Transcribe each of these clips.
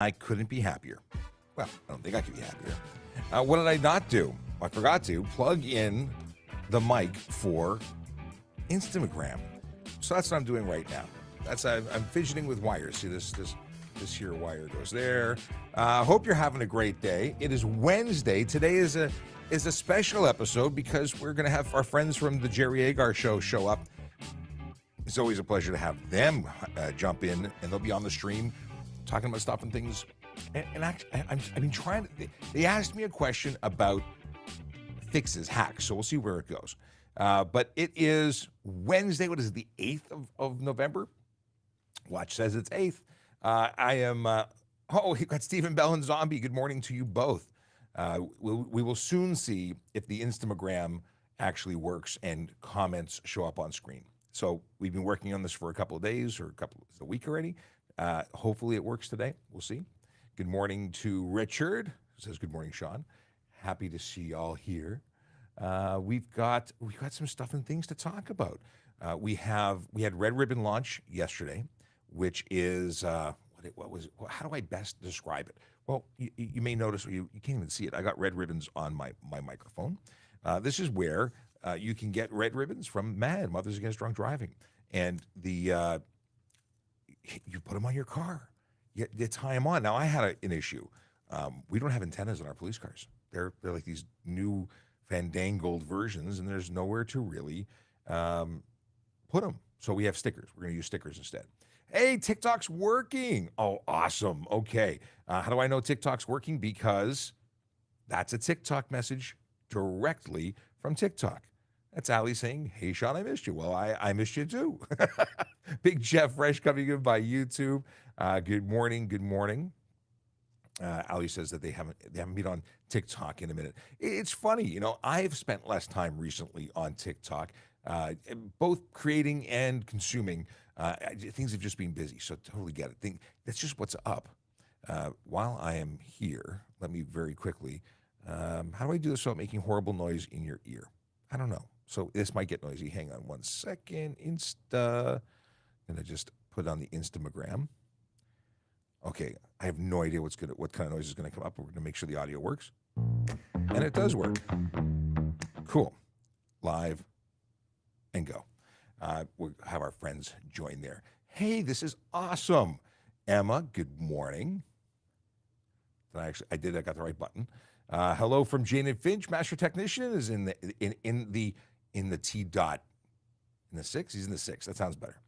I couldn't be happier. Well, I don't think I could be happier. What did I not do? I forgot to plug in the mic for Instagram. So that's what I'm doing right now. I'm fidgeting with wires. See this here wire goes there. Hope you're having a great day. It is Wednesday. Today is a special episode because we're going to have our friends from the Jerry Agar Show up. It's always a pleasure to have them jump in, and they'll be on the stream talking about stuff and things. And actually, I've been trying to. They asked me a question about fixes, hacks. So we'll see where it goes. But it is Wednesday. What is it? The 8th of November. Watch says it's 8th. I am. We got Stephen Bell and Zombie. Good morning to you both. We will soon see if the Instagram actually works and comments show up on screen. So we've been working on this for a couple of days or a week already. Hopefully it works today. We'll see. Good morning to Richard. Says good morning, Sean. Happy to see y'all here. We've got some stuff and things to talk about. We had Red Ribbon launch yesterday, which is how do I best describe it? Well, you may notice, or you can't even see it. I got red ribbons on my microphone. This is where you can get red ribbons from MAD, Mothers Against Drunk Driving, and you put them on your car. You tie them on. Now, I had an issue. We don't have antennas in our police cars. They're like these new fandangled versions, and there's nowhere to really put them. So we have stickers. We're going to use stickers instead. Hey, TikTok's working. Oh, awesome. Okay. How do I know TikTok's working? Because that's a TikTok message directly from TikTok. That's Ali saying, hey, Sean, I missed you. Well, I missed you too. Big Jeff Fresh coming in by YouTube. Good morning. Good morning. Ali says that they haven't been on TikTok in a minute. It's funny, I've spent less time recently on TikTok, both creating and consuming. Things have just been busy, so totally get it. That's just what's up. While I am here, let me very quickly, how do I do this without making horrible noise in your ear? I don't know. So this might get noisy. Hang on one second. I'm gonna just put it on the Instagram. Okay, I have no idea what kind of noise is gonna come up. We're gonna make sure the audio works. And it does work. Cool. Live and go. We'll have our friends join there. Hey, this is awesome. Emma, good morning. I got the right button. Hello from Jane and Finch. Master Technician is in the T dot. In the 6? He's in the 6. That sounds better.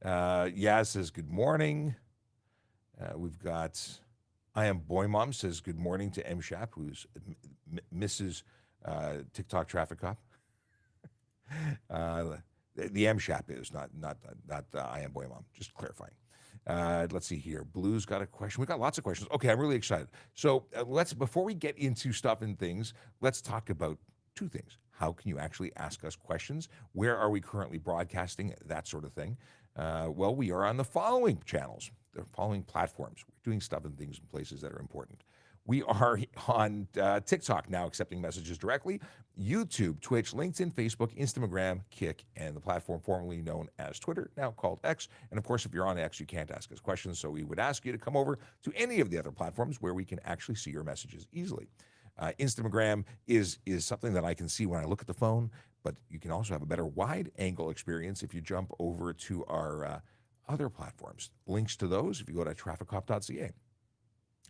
Yaz says good morning. We've got I am Boy Mom says good morning to M Shap, who's Mrs. TikTok traffic cop. The M Shap is not I am Boy Mom. Just clarifying. Let's see here. Blue's got a question. We've got lots of questions. Okay, I'm really excited. So before we get into stuff and things, let's talk about two things. How can you actually ask us questions? Where are we currently broadcasting? That sort of thing. Well, we are on the following channels, the following platforms. We're doing stuff and things in places that are important. We are on TikTok now, accepting messages directly, YouTube, Twitch, LinkedIn, Facebook, Instagram, Kick, and the platform formerly known as Twitter, now called X. And of course, if you're on X, you can't ask us questions, so we would ask you to come over to any of the other platforms where we can actually see your messages easily. Instagram is something that I can see when I look at the phone, but you can also have a better wide-angle experience if you jump over to our other platforms. Links to those if you go to trafficcop.ca.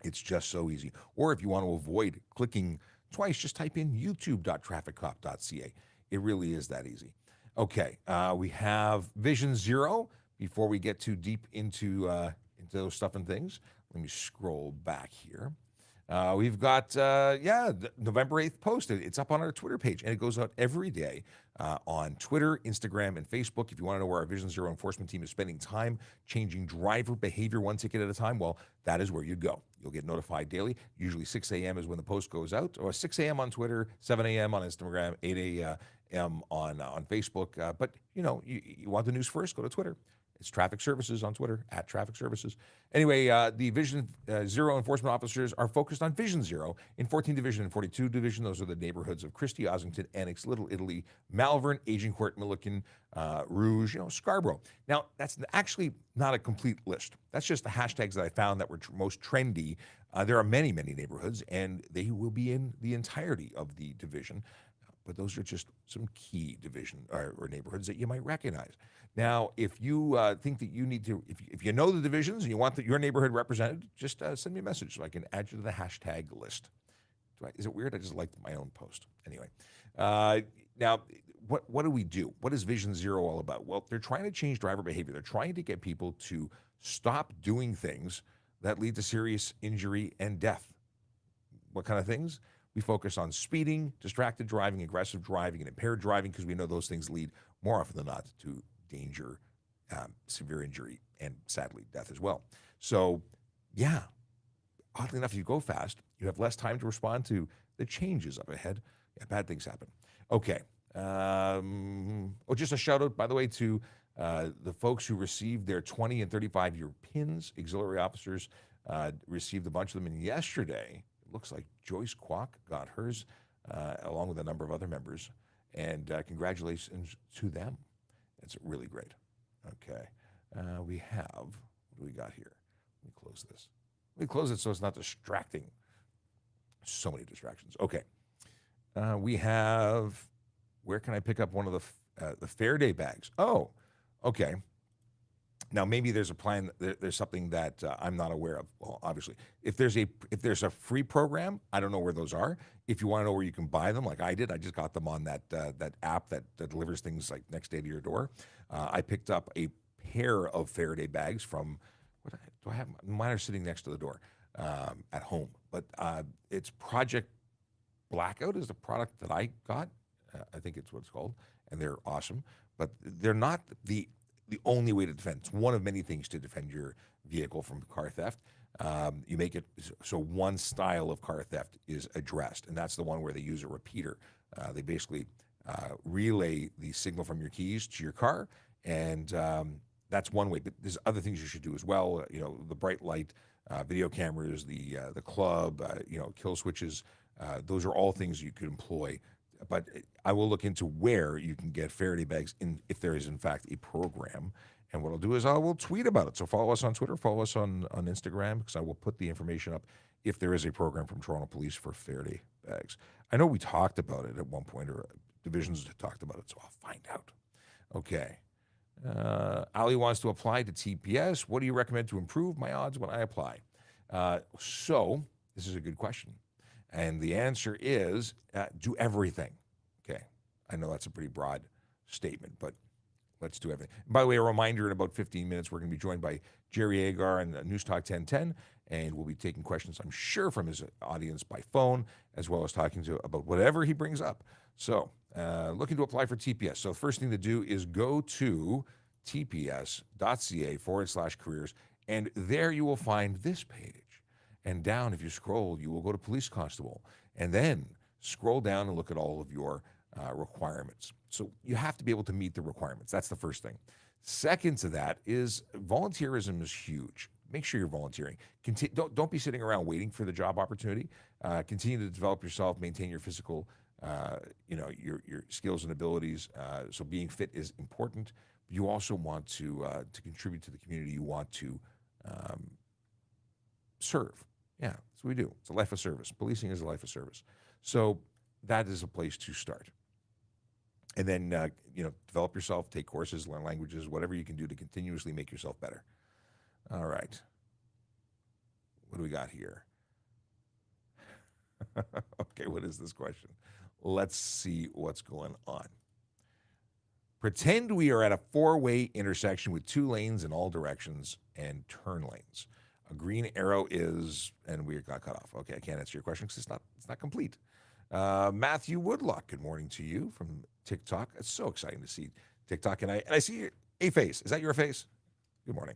It's just so easy. Or if you want to avoid clicking twice, just type in youtube.trafficcop.ca. It really is that easy. Okay, we have Vision Zero. Before we get too deep into those stuff and things, let me scroll back here. We've got, November 8th posted. It's up on our Twitter page, and it goes out every day on Twitter, Instagram, and Facebook. If you want to know where our Vision Zero enforcement team is spending time changing driver behavior one ticket at a time, well, that is where you go. You'll get notified daily. Usually 6 a.m. is when the post goes out, or 6 a.m. on Twitter, 7 a.m. on Instagram, 8 a.m. on Facebook. But, you want the news first, go to Twitter. It's Traffic Services on Twitter, at Traffic Services. Anyway, the Vision Zero enforcement officers are focused on Vision Zero in 14 Division and 42 Division. Those are the neighborhoods of Christie, Ossington, Annex, Little Italy, Malvern, Agincourt, Milliken, Rouge, Scarborough. Now, that's actually not a complete list. That's just the hashtags that I found that were most trendy. There are many, many neighborhoods, and they will be in the entirety of the division. But those are just some key division or neighborhoods that you might recognize. Now, if you think that you need to, if you know the divisions and you want your neighborhood represented, just send me a message so I can add you to the hashtag list. Is it weird? I just liked my own post. Anyway, now, what do we do? What is Vision Zero all about? Well, they're trying to change driver behavior. They're trying to get people to stop doing things that lead to serious injury and death. What kind of things? We focus on speeding, distracted driving, aggressive driving, and impaired driving because we know those things lead more often than not to danger, severe injury, and sadly, death as well. So, yeah, oddly enough, if you go fast, you have less time to respond to the changes up ahead. Yeah, bad things happen. Okay. Just a shout out, by the way, to the folks who received their 20 and 35-year pins. Auxiliary officers received a bunch of them, and yesterday, looks like Joyce Kwok got hers, along with a number of other members, and congratulations to them. It's really great. Okay. We have, what do we got here? Let me close this. Let me close it so it's not distracting. So many distractions. Okay. We have, where can I pick up one of the Faraday bags? Oh, okay. Now, maybe there's a plan, there's something that I'm not aware of. Well, obviously, if there's a free program, I don't know where those are. If you want to know where you can buy them, like I did, I just got them on that app that delivers things like next day to your door. I picked up a pair of Faraday bags from, what do I have? Mine are sitting next to the door at home. But it's Project Blackout is the product that I got. I think it's what it's called, and they're awesome. But they're not the only way to defend. It's one of many things to defend your vehicle from car theft. You make it so one style of car theft is addressed, and that's the one where they use a repeater. They basically relay the signal from your keys to your car, and that's one way. But there's other things you should do as well. The bright light, video cameras, the club, kill switches. Those are all things you could employ. But I will look into where you can get Faraday bags if there is, in fact, a program. And what I'll do is I will tweet about it. So follow us on Twitter, follow us on Instagram, because I will put the information up if there is a program from Toronto Police for Faraday bags. I know we talked about it at one point, or divisions talked about it, so I'll find out. Okay. Ali wants to apply to TPS. What do you recommend to improve my odds when I apply? So this is a good question. And the answer is do everything. Okay. I know that's a pretty broad statement, but let's do everything. And by the way, a reminder, in about 15 minutes, we're going to be joined by Jerry Agar on News Talk 1010, and we'll be taking questions, I'm sure, from his audience by phone, as well as talking about whatever he brings up. So looking to apply for TPS. So the first thing to do is go to tps.ca/careers, and there you will find this page. And down, if you scroll, you will go to Police Constable, and then scroll down and look at all of your requirements. So you have to be able to meet the requirements. That's the first thing. Second to that is volunteerism is huge. Make sure you're volunteering. Don't be sitting around waiting for the job opportunity. Continue to develop yourself, maintain your physical, your skills and abilities. So being fit is important. You also want to contribute to the community. You want to serve. Yeah, that's what we do. It's a life of service. Policing is a life of service. So that is a place to start. And then, develop yourself, take courses, learn languages, whatever you can do to continuously make yourself better. All right. What do we got here? Okay, what is this question? Let's see what's going on. Pretend we are at a four-way intersection with 2 lanes in all directions and turn lanes. A green arrow is, and we got cut off. Okay, I can't answer your question because it's not complete. Matthew Woodlock, good morning to you from TikTok. It's so exciting to see TikTok, and I see a face. Is that your face? Good morning.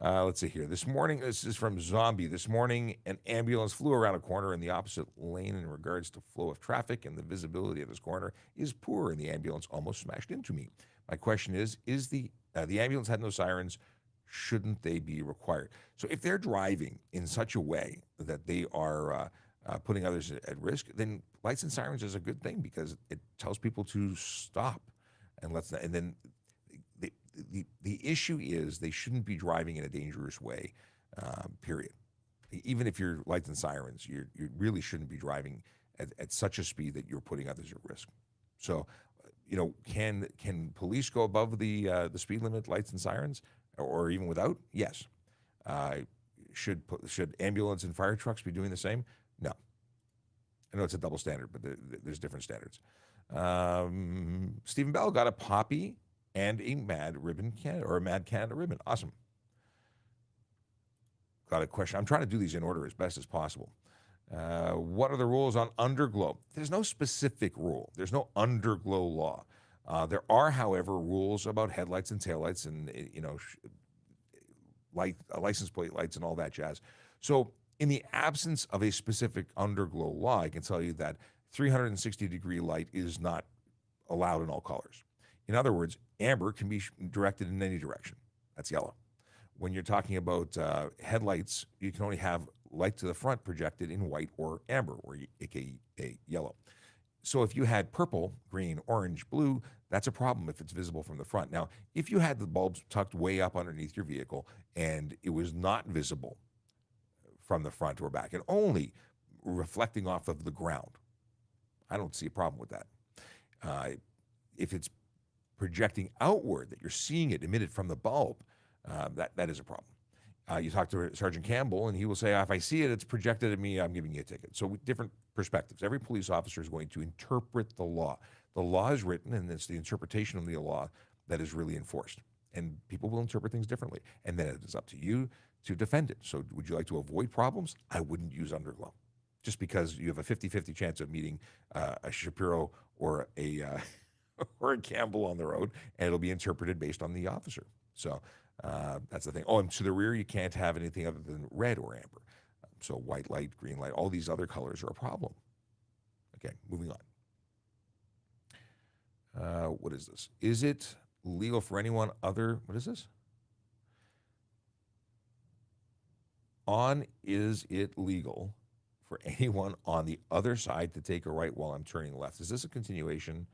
Let's see here. This morning, this is from Zombie. This morning, an ambulance flew around a corner in the opposite lane in regards to flow of traffic, and the visibility of this corner is poor, and the ambulance almost smashed into me. My question is the The ambulance had no sirens. Shouldn't they be required? So if they're driving in such a way that they are putting others at risk, then lights and sirens is a good thing because it tells people to stop and let's. And then the issue is they shouldn't be driving in a dangerous way. Period. Even if you're lights and sirens, you really shouldn't be driving at such a speed that you're putting others at risk. So, can police go above the speed limit, lights and sirens, or even without? Yes. Should ambulance and fire trucks be doing the same? No. I know it's a double standard, but there's different standards. Stephen Bell got a poppy and a Mad Ribbon Canada, or a Mad Canada ribbon. Awesome. Got a question. I'm trying to do these in order as best as possible. What are the rules on underglow? There's no specific rule. There's no underglow law. There are, however, rules about headlights and taillights and license plate lights and all that jazz. So in the absence of a specific underglow law, I can tell you that 360-degree light is not allowed in all colors. In other words, amber can be directed in any direction. That's yellow. When you're talking about headlights, you can only have light to the front projected in white or amber, or aka yellow. So if you had purple, green, orange, blue, that's a problem if it's visible from the front. Now, if you had the bulbs tucked way up underneath your vehicle and it was not visible from the front or back and only reflecting off of the ground, I don't see a problem with that. If it's projecting outward, that you're seeing it emitted from the bulb, that is a problem. You talk to Sergeant Campbell, and he will say, if I see it, it's projected at me, I'm giving you a ticket. So different perspectives. Every police officer is going to interpret the law. The law is written, and it's the interpretation of the law that is really enforced. And people will interpret things differently. And then it is up to you to defend it. So would you like to avoid problems? I wouldn't use underglow. Just because you have a 50-50 chance of meeting a Shapiro or a or a Campbell on the road, and it'll be interpreted based on the officer. So that's the thing. Oh, and to the rear, you can't have anything other than red or amber. So white light, green light, all these other colors are a problem. Okay, moving on. What is this? Is it legal for anyone other? What is this? Is it legal for anyone on the other side to take a right while I'm turning left? Is this a continuation?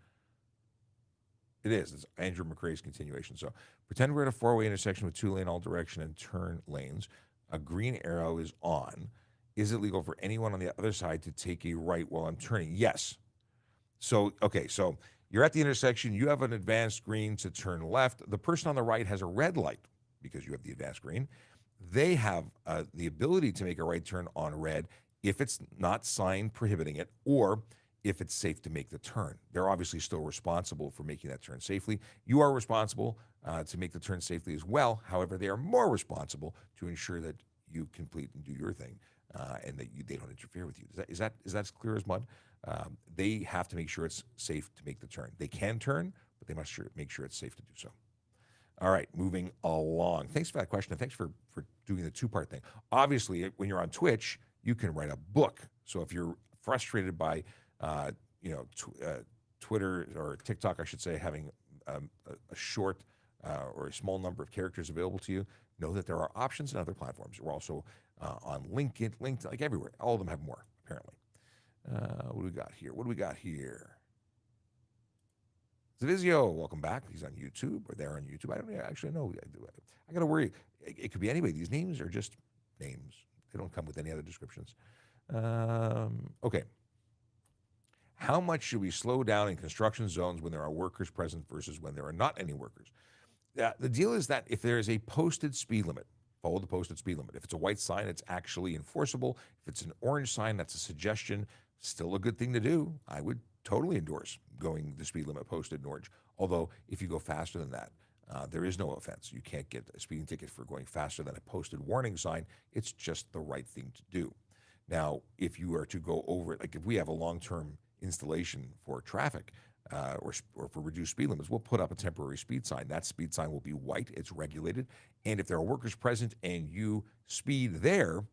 It is. It's Andrew McRae's continuation. So pretend we're at a four-way intersection with two-lane all direction and turn lanes. A green arrow is on. Is it legal for anyone on the other side to take a right while I'm turning? Yes. So, okay, so you're at the intersection. You have an advanced green to turn left. The person on the right has a red light because you have the advanced green. They have the ability to make a right turn on red if it's not signed prohibiting it or if it's safe to make the turn. They're obviously still responsible for making that turn safely. You are responsible to make the turn safely as well. However, they are more responsible to ensure that you complete and do your thing and that they don't interfere with you. Is that as clear as mud? They have to make sure it's safe to make the turn. They can turn, but they must make sure it's safe to do so. All right, moving along. Thanks for that question, and thanks for doing the two-part thing. Obviously, when you're on Twitch, you can write a book. So if you're frustrated by Twitter or TikTok, I should say, having a short or a small number of characters available to you, know that there are options in other platforms. We're also on LinkedIn, like everywhere. All of them have more, apparently. What do we got here? Zavizio, welcome back. He's on YouTube, or they're on YouTube. I don't actually know. I got to worry. It could be anybody. These names are just names. They don't come with any other descriptions. Okay. How much should we slow down in construction zones when there are workers present versus when there are not any workers? The deal is that if there is a posted speed limit, follow the posted speed limit. If it's a white sign, it's actually enforceable. If it's an orange sign, that's a suggestion. Still a good thing to do. I would totally endorse going the speed limit posted in orange. Although, if you go faster than that, there is no offense. You can't get a speeding ticket for going faster than a posted warning sign. It's just the right thing to do. Now, if you are to go over it, like if we have a long-term installation for traffic or for reduced speed limits, we'll put up a temporary speed sign. That speed sign will be white. It's regulated. And if there are workers present and you speed there,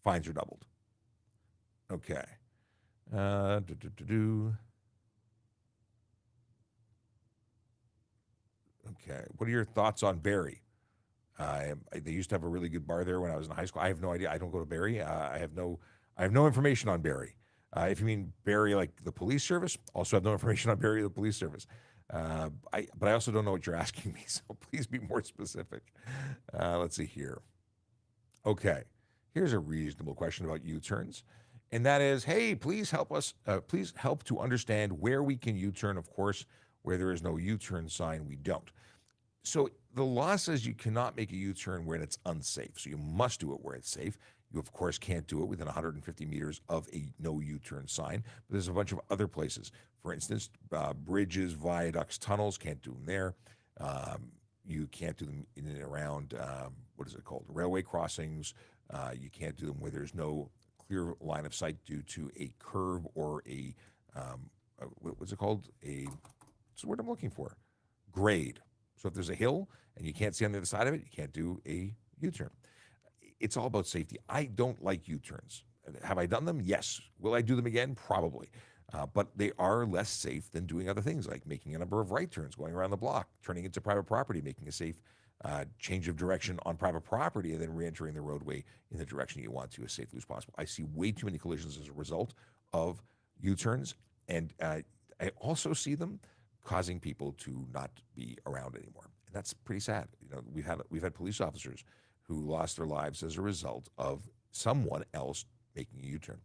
fines are doubled. Okay. Okay. What are your thoughts on Barrie? They used to have a really good bar there when I was in high school. I have no idea. I don't go to Barrie. I have no information on Barrie. If you mean Barrie like the police service, also have no information on Barrie the police service. But I also don't know what you're asking me, so please be more specific. Let's see here. Okay, here's a reasonable question about U-turns, and that is, hey, please help us. Please help to understand where we can U-turn. Of course, where there is no U-turn sign, we don't. So the law says you cannot make a U-turn when it's unsafe. So you must do it where it's safe. You, of course, can't do it within 150 meters of a no U-turn sign. But there's a bunch of other places. For instance, bridges, viaducts, tunnels, can't do them there. You can't do them in and around, what is it called? Railway crossings. You can't do them where there's no clear line of sight due to a curve or what's it called? What's the word I'm looking for? Grade. So if there's a hill and you can't see on the other side of it, you can't do a U-turn. It's all about safety. I don't like U-turns. Have I done them? Yes. Will I do them again? Probably. But they are less safe than doing other things like making a number of right turns, going around the block, turning into private property, making a safe change of direction on private property, and then re-entering the roadway in the direction you want to as safely as possible. I see way too many collisions as a result of U-turns, and I also see them causing people to not be around anymore. And that's pretty sad. We've had police officers who lost their lives as a result of someone else making a U-turn.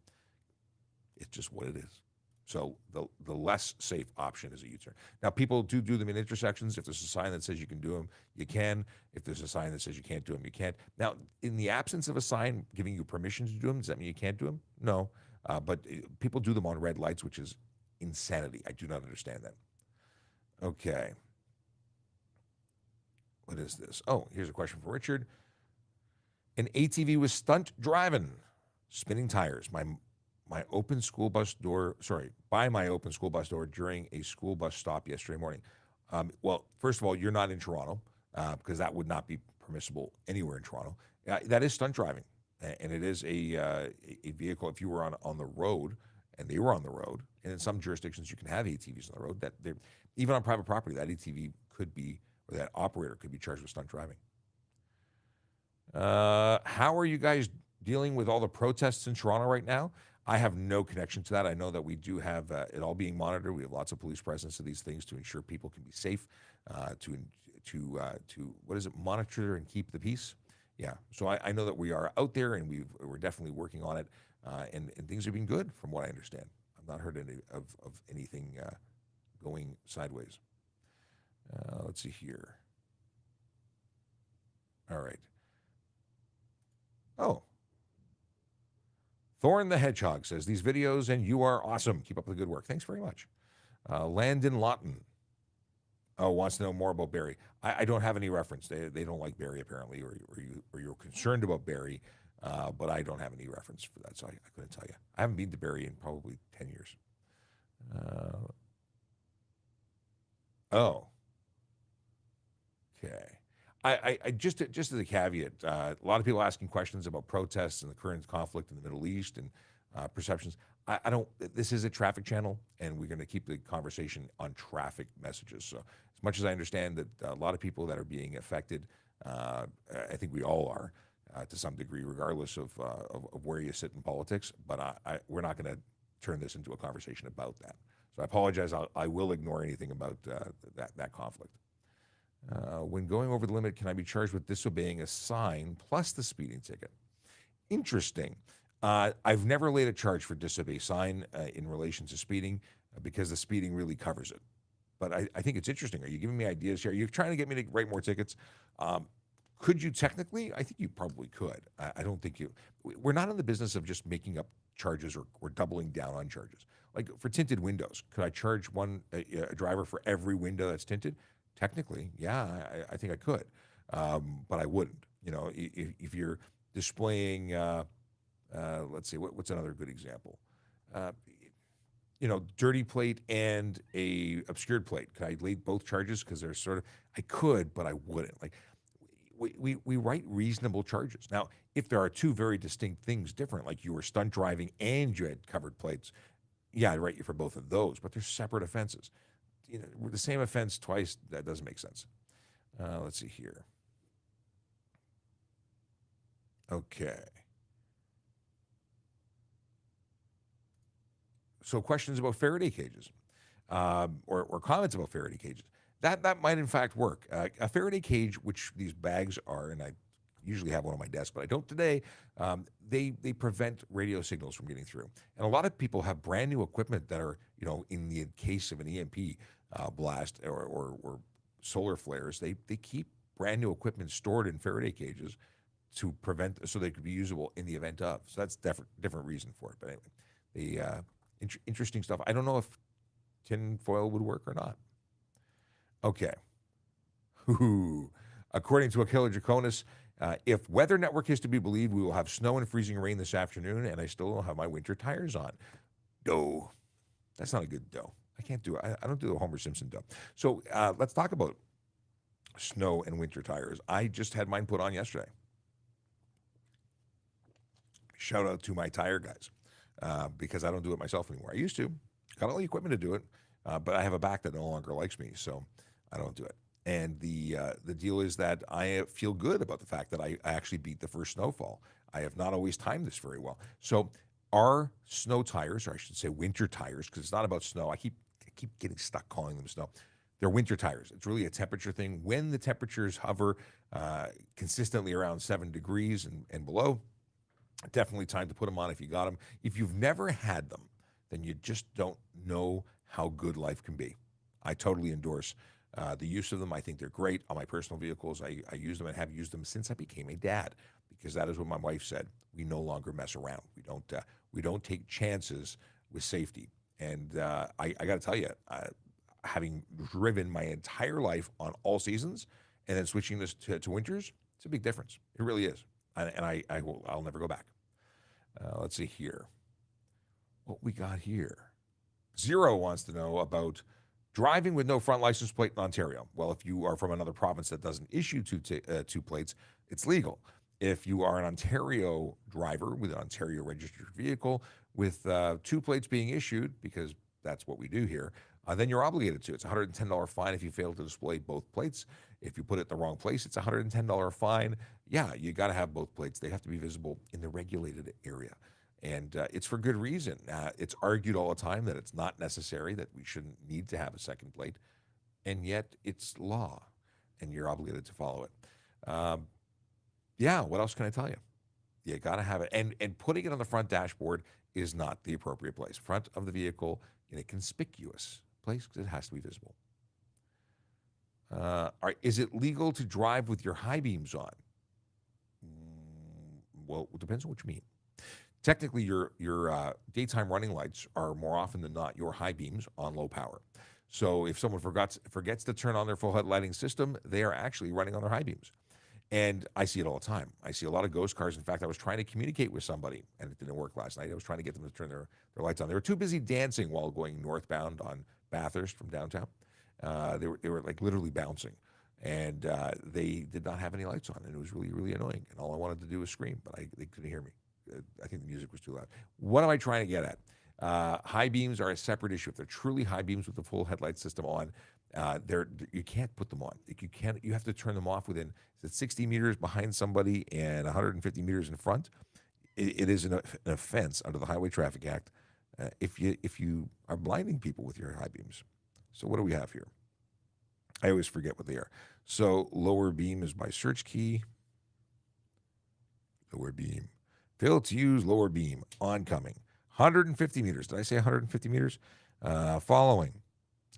It's just what it is. So the less safe option is a U-turn. Now, people do them in intersections. If there's a sign that says you can do them, you can. If there's a sign that says you can't do them, you can't. Now, in the absence of a sign giving you permission to do them, does that mean you can't do them? No. But people do them on red lights, which is insanity. I do not understand that. Okay. What is this? Oh, here's a question from Richard. An ATV was stunt driving, spinning tires. By my open school bus door during a school bus stop yesterday morning. Well, first of all, you're not in Toronto because that would not be permissible anywhere in Toronto. That is stunt driving, and it is a vehicle. If you were on the road, and they were on the road, and in some jurisdictions you can have ATVs on the road. That even on private property, that ATV could be, or that operator could be charged with stunt driving. How are you guys dealing with all the protests in Toronto right now? I have no connection to that. I know that we do have it all being monitored. We have lots of police presence to these things to ensure people can be safe, to what is it, monitor and keep the peace. Yeah, so I know that we are out there and we're definitely working on it, and things have been good from what I understand. I've not heard any of anything going sideways. Let's see here. All right. Oh. Thorn the Hedgehog says, these videos and you are awesome. Keep up the good work. Thanks very much. Landon Lawton wants to know more about Barrie. I don't have any reference. They don't like Barrie apparently, or you're concerned about Barrie, but I don't have any reference for that, so I couldn't tell you. I haven't been to Barrie in probably 10 years. Okay. I just as a caveat, a lot of people asking questions about protests and the current conflict in the Middle East and perceptions. I don't. This is a traffic channel, and we're going to keep the conversation on traffic messages. So, as much as I understand that a lot of people that are being affected, I think we all are to some degree, regardless of where you sit in politics. But we're not going to turn this into a conversation about that. So I apologize. I will ignore anything about that conflict. When going over the limit, can I be charged with disobeying a sign plus the speeding ticket? Interesting. I've never laid a charge for disobey sign in relation to speeding because the speeding really covers it. But I think it's interesting. Are you giving me ideas here? Are you trying to get me to write more tickets? Could you technically? I think you probably could. I don't think you. We're not in the business of just making up charges or doubling down on charges. Like for tinted windows, could I charge a driver for every window that's tinted? Technically, yeah, I think I could, but I wouldn't. You know, if you're displaying, let's see, what's another good example? Dirty plate and a obscured plate. Could I lay both charges? Because they're sort of, I could, but I wouldn't. Like, we write reasonable charges. Now, if there are two very distinct things different, like you were stunt driving and you had covered plates, yeah, I'd write you for both of those, but they're separate offenses. The same offense twice, that doesn't make sense. Let's see here. Okay. So questions about Faraday cages, or comments about Faraday cages. That might in fact work. A Faraday cage, which these bags are, and I usually have one on my desk, but I don't today. They prevent radio signals from getting through, and a lot of people have brand new equipment that are, in the case of an EMP blast or solar flares, they keep brand new equipment stored in Faraday cages to prevent, so they could be usable in the event of. So that's different reason for it. But anyway, the interesting stuff. I don't know if tin foil would work or not. Okay. Ooh. According to Akila Draconis, if Weather Network is to be believed, we will have snow and freezing rain this afternoon, and I still don't have my winter tires on. Dough. That's not a good dough. I can't do it. I don't do the Homer Simpson dough. So let's talk about snow and winter tires. I just had mine put on yesterday. Shout out to my tire guys, because I don't do it myself anymore. I used to. Got all the equipment to do it, but I have a back that no longer likes me, so I don't do it. And the deal is that I feel good about the fact that I actually beat the first snowfall. I have not always timed this very well. So our snow tires, or I should say winter tires, because it's not about snow. I keep getting stuck calling them snow. They're winter tires. It's really a temperature thing. When the temperatures hover consistently around 7 degrees and below, definitely time to put them on if you got them. If you've never had them, then you just don't know how good life can be. I totally endorse the use of them. I think they're great on my personal vehicles. I use them and have used them since I became a dad, because that is what my wife said. We no longer mess around. We don't take chances with safety. And I got to tell you, having driven my entire life on all seasons and then switching this to winters, it's a big difference. It really is. And I'll never go back. Let's see here. What we got here. Zero wants to know about driving with no front license plate in Ontario. Well, if you are from another province that doesn't issue two plates, it's legal. If you are an Ontario driver with an Ontario registered vehicle with 2 plates being issued, because that's what we do here, then you're obligated to. It's a $110 fine if you fail to display both plates. If you put it in the wrong place, it's a $110 fine. Yeah, you got to have both plates. They have to be visible in the regulated area. And it's for good reason. It's argued all the time that it's not necessary, that we shouldn't need to have a second plate. And yet it's law, and you're obligated to follow it. Yeah, what else can I tell you? You got to have it. And putting it on the front dashboard is not the appropriate place. Front of the vehicle in a conspicuous place, because it has to be visible. Is it legal to drive with your high beams on? Well, it depends on what you mean. Technically, your daytime running lights are more often than not your high beams on low power. So if someone forgets to turn on their full headlighting system, they are actually running on their high beams. And I see it all the time. I see a lot of ghost cars. In fact, I was trying to communicate with somebody, and it didn't work last night. I was trying to get them to turn their lights on. They were too busy dancing while going northbound on Bathurst from downtown. They were like literally bouncing, and they did not have any lights on, and it was really, really annoying. And all I wanted to do was scream, but they couldn't hear me. I think the music was too loud. What am I trying to get at? High beams are a separate issue. If they're truly high beams with the full headlight system on, you can't put them on. You have to turn them off within 60 meters behind somebody and 150 meters in front. It is an offense under the Highway Traffic Act if you are blinding people with your high beams. So what do we have here? I always forget what they are. So lower beam is my search key. Lower beam. Failed to use lower beam. Oncoming. 150 meters. Did I say 150 meters? Following.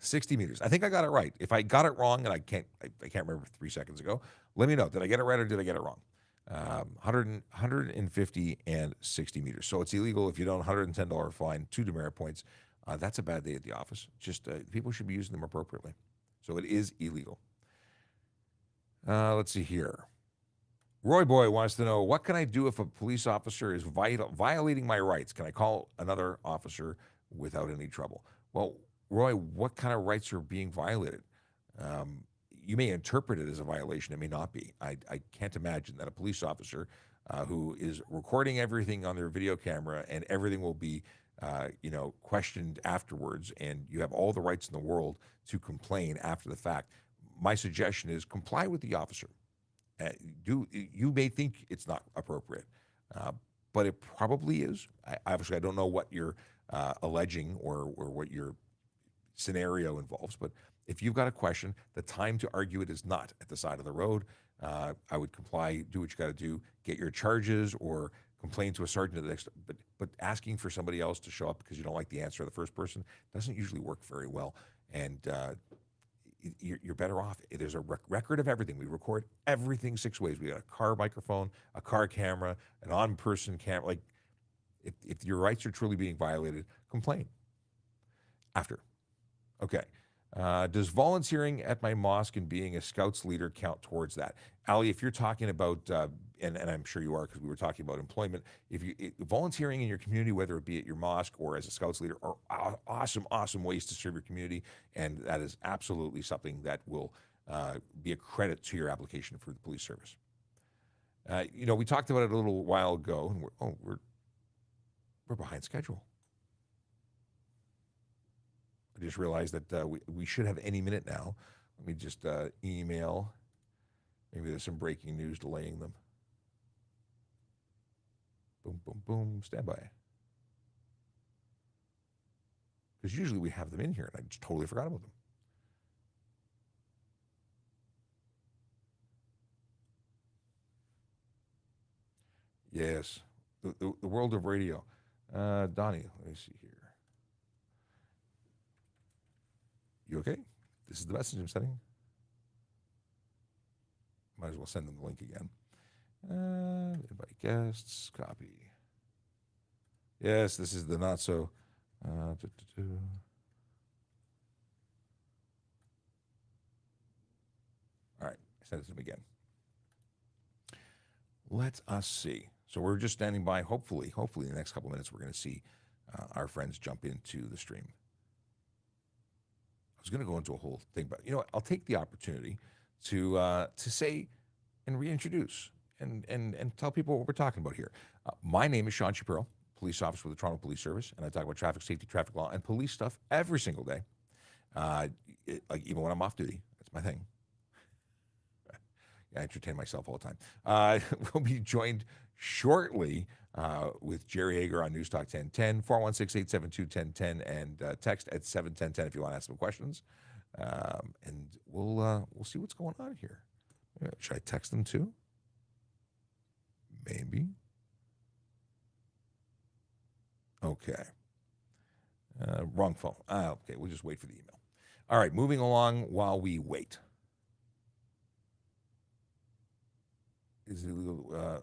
60 meters. I think I got it right. If I got it wrong, and I can't remember 3 seconds ago, let me know. Did I get it right or did I get it wrong? 150 and 60 meters. So it's illegal if you don't. $110 fine, 2 demerit points. That's a bad day at the office. Just people should be using them appropriately. So it is illegal. Let's see here. Roy Boy wants to know, what can I do if a police officer is violating my rights? Can I call another officer without any trouble? Well, Roy, what kind of rights are being violated? You may interpret it as a violation. It may not be. I can't imagine that a police officer who is recording everything on their video camera and everything will be questioned afterwards, and you have all the rights in the world to complain after the fact. my suggestion is comply with the officer. You may think it's not appropriate, but it probably is. Obviously, I don't know what you're alleging or what your scenario involves, but if you've got a question, the time to argue it is not at the side of the road. I would comply, do what you got to do, get your charges, or complain to a sergeant at the next. But asking for somebody else to show up because you don't like the answer of the first person doesn't usually work very well, and you're better off. There's a record of everything. We record everything 6 ways. We got a car microphone, a car camera, an on-person camera. Like, if your rights are truly being violated, complain. After. Okay. Does volunteering at my mosque and being a Scouts leader count towards that? Ali, if you're talking about, and I'm sure you are because we were talking about employment, volunteering in your community, whether it be at your mosque or as a Scouts leader, are awesome ways to serve your community, and that is absolutely something that will be a credit to your application for the police service. We talked about it a little while ago, and we're behind schedule. I just realized that we should have any minute now. Let me just email. Maybe there's some breaking news delaying them. Boom, boom, boom. Stand by. Because usually we have them in here, and I just totally forgot about them. Yes, the world of radio. Donnie, let me see here. You okay? This is the message I'm sending. Might as well send them the link again. Invite guests, copy. Yes, this is the not so. All right, send it to them again. Let us see. So we're just standing by. Hopefully in the next couple of minutes, we're going to see our friends jump into the stream. I was going to go into a whole thing, but you know what? I'll take the opportunity to say and reintroduce and tell people what we're talking about here. My name is Sean Shapiro, police officer with the Toronto Police Service, and I talk about traffic safety, traffic law, and police stuff every single day. Like even when I'm off duty, that's my thing. I entertain myself all the time. We'll be joined shortly with Jerry Agar on News Talk 1010, 416-872-1010, and text at 71010 if you want to ask some questions. And we'll see what's going on here. Should I text them too? Maybe. Okay. Wrong phone. Okay, we'll just wait for the email. All right, moving along while we wait. Is it illegal?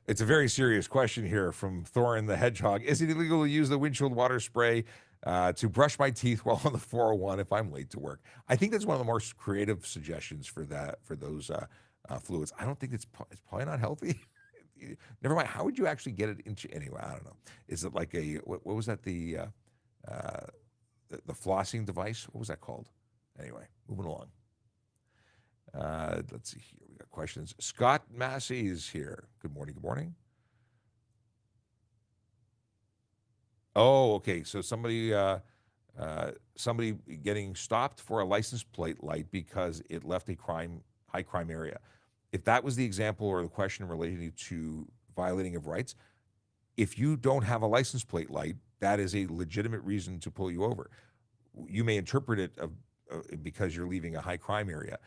It's a very serious question here from Thorin the Hedgehog. Is it illegal to use the windshield water spray to brush my teeth while on the 401 if I'm late to work? I think that's one of the more creative suggestions for those fluids. I don't think it's probably not healthy. Never mind. How would you actually get it into? Anyway, I don't know. Is it like a what was that the flossing device? What was that called? Anyway, moving along. Let's see here. We got questions. Scott Massey is here. Good morning. Good morning. Oh, okay. So somebody getting stopped for a license plate light because it left a high crime area. If that was the example or the question relating to violating of rights, if you don't have a license plate light, that is a legitimate reason to pull you over. You may interpret it because you're leaving a high crime area,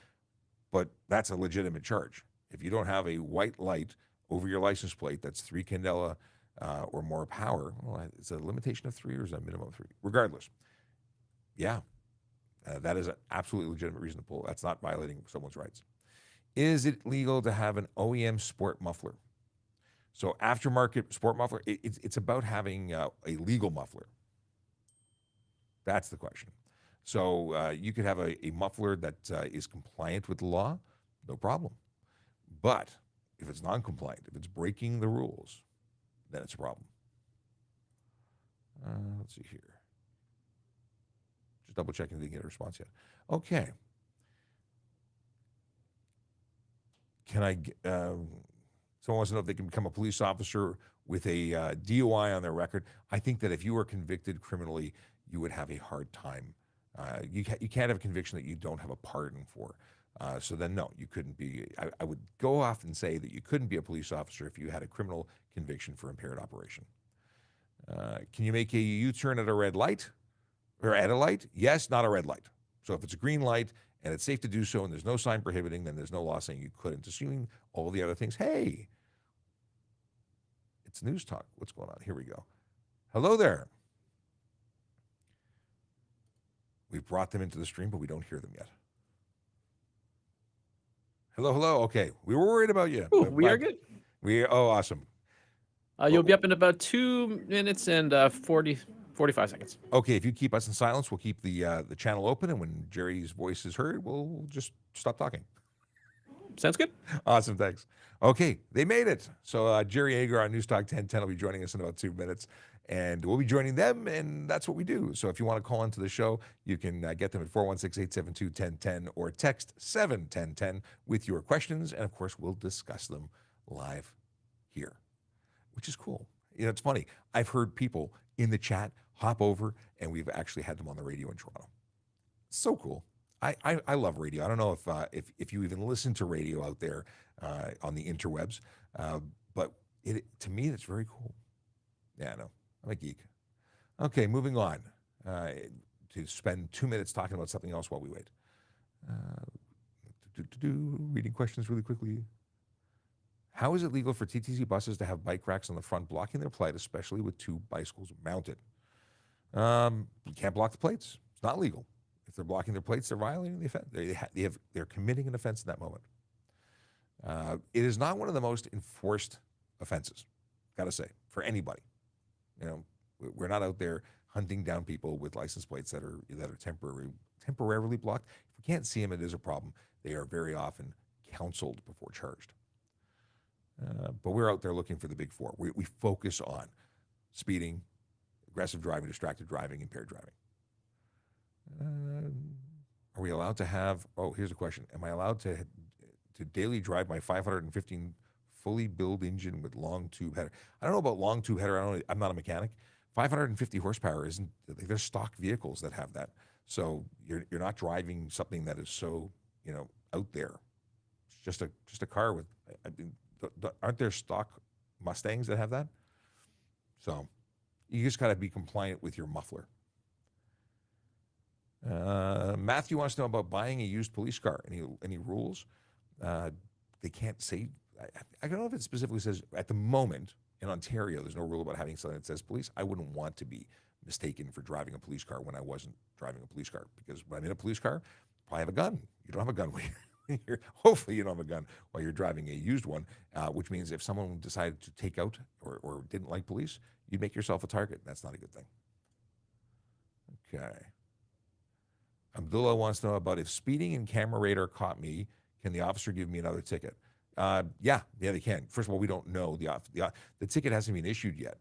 but that's a legitimate charge. If you don't have a white light over your license plate that's 3 candela or more power, well, it's a limitation of 3 or is that a minimum of 3? Regardless, yeah, that is an absolutely legitimate reason to pull. That's not violating someone's rights. Is it legal to have an OEM sport muffler? So aftermarket sport muffler, it's about having a legal muffler. That's the question. So you could have a muffler that is compliant with the law, no problem. But if it's non-compliant, if it's breaking the rules, then it's a problem. Let's see here. Just double checking if they get a response yet. Okay. Can I? Someone wants to know if they can become a police officer with a DUI on their record. I think that if you were convicted criminally, you would have a hard time You can't have a conviction that you don't have a pardon for. So then, no, you couldn't be. I would go off and say that you couldn't be a police officer if you had a criminal conviction for impaired operation. Can you make a U-turn at a red light or at a light? Yes, not a red light. So if it's a green light and it's safe to do so and there's no sign prohibiting, then there's no law saying you couldn't. Assuming all the other things, hey, it's news talk. What's going on? Here we go. Hello there. We've brought them into the stream, but we don't hear them yet. Hello. Okay, we were worried about you. Ooh, we are good. Awesome. You'll be up in about 2 minutes and 45 seconds. Okay, if you keep us in silence, we'll keep the channel open, and when Jerry's voice is heard, we'll just stop talking. Sounds good. Awesome, thanks. Okay, they made it. So Jerry Agar on Newstalk 1010 will be joining us in about 2 minutes, and we'll be joining them, and that's what we do. So if you want to call into the show, you can get them at 416-872-1010 or text 71010 with your questions, and of course, we'll discuss them live here, which is cool. You know, it's funny. I've heard people in the chat hop over, and we've actually had them on the radio in Toronto. So cool. I love radio. I don't know if you even listen to radio out there on the interwebs, but to me, it's very cool. Yeah, I know. I'm a geek. Okay, moving on to spend 2 minutes talking about something else while we wait. Reading questions really quickly. How is it legal for TTC buses to have bike racks on the front blocking their plight, especially with 2 bicycles mounted? You can't block the plates. It's not legal. If they're blocking their plates, they're violating the offense. They're committing an offense in that moment. It is not one of the most enforced offenses, gotta say, for anybody. You know, we're not out there hunting down people with license plates that are temporarily blocked. If we can't see them, it is a problem. They are very often counseled before charged. But we're out there looking for the big 4. We focus on speeding, aggressive driving, distracted driving, impaired driving. Are we allowed to have, here's a question. Am I allowed to daily drive my 515 fully built engine with long tube header? I don't know about long tube header. I'm not a mechanic. 550 horsepower isn't, there's stock vehicles that have that. So you're not driving something that is so, out there. It's just a car with, aren't there stock Mustangs that have that? So you just got to be compliant with your muffler. Matthew wants to know about buying a used police car. Any rules? They can't say. I don't know if it specifically says at the moment in Ontario. There's no rule about having something that says police. I wouldn't want to be mistaken for driving a police car when I wasn't driving a police car, because when I'm in a police car, I probably have a gun. You don't have a gun when hopefully you don't have a gun while you're driving a used one, which means if someone decided to take out or didn't like police, you'd make yourself a target. That's not a good thing. Okay. Abdullah wants to know about if speeding and camera radar caught me, can the officer give me another ticket? Yeah, they can. First of all, we don't know. The ticket hasn't been issued yet.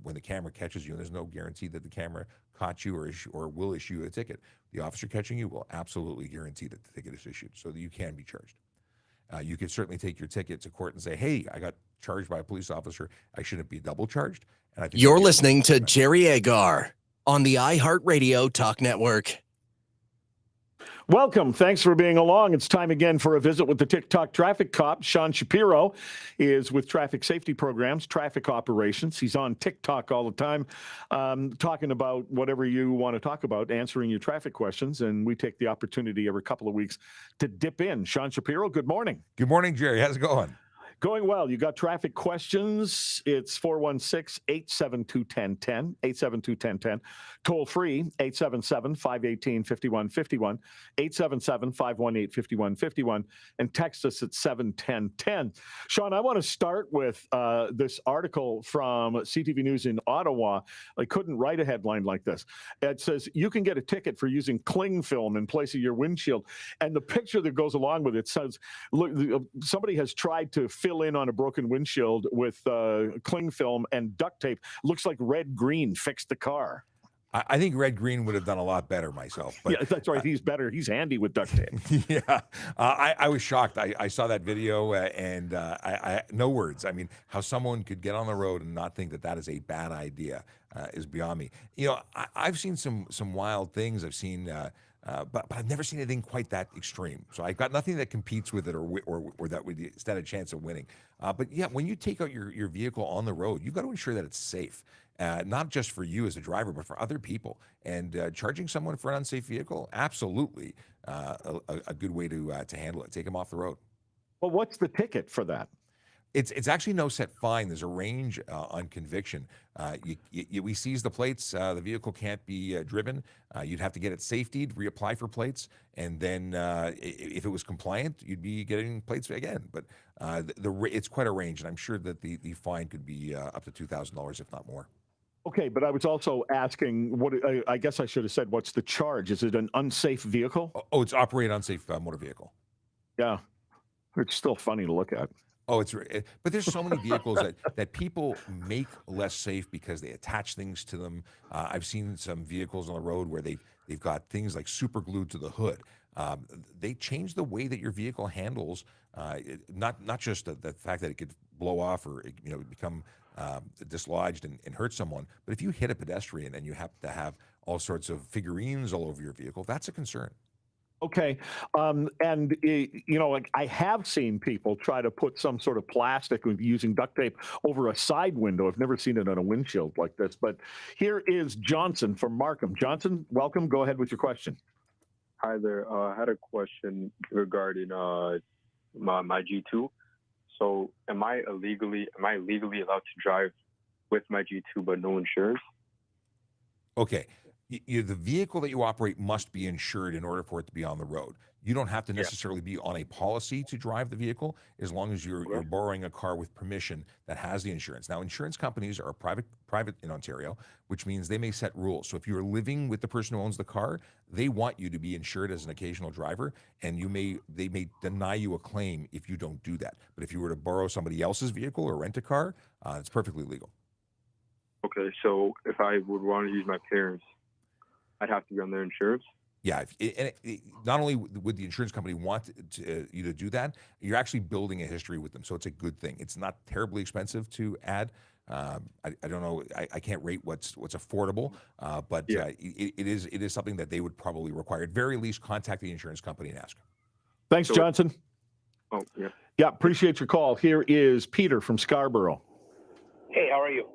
When the camera catches you, and there's no guarantee that the camera caught you or will issue a ticket. The officer catching you will absolutely guarantee that the ticket is issued so that you can be charged. You could certainly take your ticket to court and say, hey, I got charged by a police officer. I shouldn't be double charged. And I think you're listening to Jerry Agar on the iHeartRadio Talk Network. Welcome. Thanks for being along. It's time again for a visit with the TikTok traffic cop. Sean Shapiro is with Traffic Safety Programs, Traffic Operations. He's on TikTok all the time, talking about whatever you want to talk about, answering your traffic questions. And we take the opportunity every couple of weeks to dip in. Sean Shapiro, good morning. Good morning, Jerry. How's it going? Going well. You got traffic questions. It's 416-872-1010, 872-1010. Toll free, 877-518-5151, 877-518-5151, and text us at 71010. Sean, I want to start with this article from CTV News in Ottawa. I couldn't write a headline like this. It says, you can get a ticket for using cling film in place of your windshield. And the picture that goes along with it says, look, somebody has tried to fill in on a broken windshield with cling film and duct tape. Looks like red green fixed the car. I think Red Green would have done a lot better myself. But Yeah, that's right. He's better. He's handy with duct tape. yeah, I was shocked. I saw that video and I no words. I mean, how someone could get on the road and not think that that is a bad idea is beyond me. You know, I've seen some wild things. I've seen, but I've never seen anything quite that extreme. So I've got nothing that competes with it or that would stand a chance of winning. But yeah, when you take out your vehicle on the road, you've got to ensure that it's safe. Not just for you as a driver, but for other people. And charging someone for an unsafe vehicle, absolutely a good way to handle it. Take them off the road. Well, what's the ticket for that? It's actually no set fine. There's a range on conviction. We seize the plates. The vehicle can't be driven. You'd have to get it safetied, reapply for plates, and then if it was compliant, you'd be getting plates again. But it's quite a range, and I'm sure that the fine could be up to $2,000, if not more. Okay, but I was also asking, I guess I should have said, what's the charge? Is it an unsafe vehicle? Oh, it's operate unsafe motor vehicle. Yeah, it's still funny to look at. Oh, but there's so many vehicles that people make less safe because they attach things to them. I've seen some vehicles on the road where they've got things like super glued to the hood. They change the way that your vehicle handles, not just the fact that it could blow off or become dislodged and hurt someone, but if you hit a pedestrian and you happen to have all sorts of figurines all over your vehicle, that's a concern. Okay, like I have seen people try to put some sort of plastic using duct tape over a side window. I've never seen it on a windshield like this, but here is Johnson from Markham. Johnson, welcome. Go ahead with your question. Hi there. I had a question regarding my G2. So, am I legally allowed to drive with my G2 but no insurance? Okay. The vehicle that you operate must be insured in order for it to be on the road. You don't have to necessarily be on a policy to drive the vehicle as long as you're borrowing a car with permission that has the insurance. Now, insurance companies are private in Ontario, which means they may set rules. So if you're living with the person who owns the car, they want you to be insured as an occasional driver, and they may deny you a claim if you don't do that. But if you were to borrow somebody else's vehicle or rent a car, it's perfectly legal. Okay, so if I would want to use my parents', I'd have to be on their insurance? Yeah, not only would the insurance company want you to do that, you're actually building a history with them, so it's a good thing. It's not terribly expensive to add. I don't know. I can't rate what's affordable, but it is something that they would probably require. At very least, contact the insurance company and ask. Thanks, Johnson. Oh, yeah. Yeah, appreciate your call. Here is Peter from Scarborough. Hey, how are you?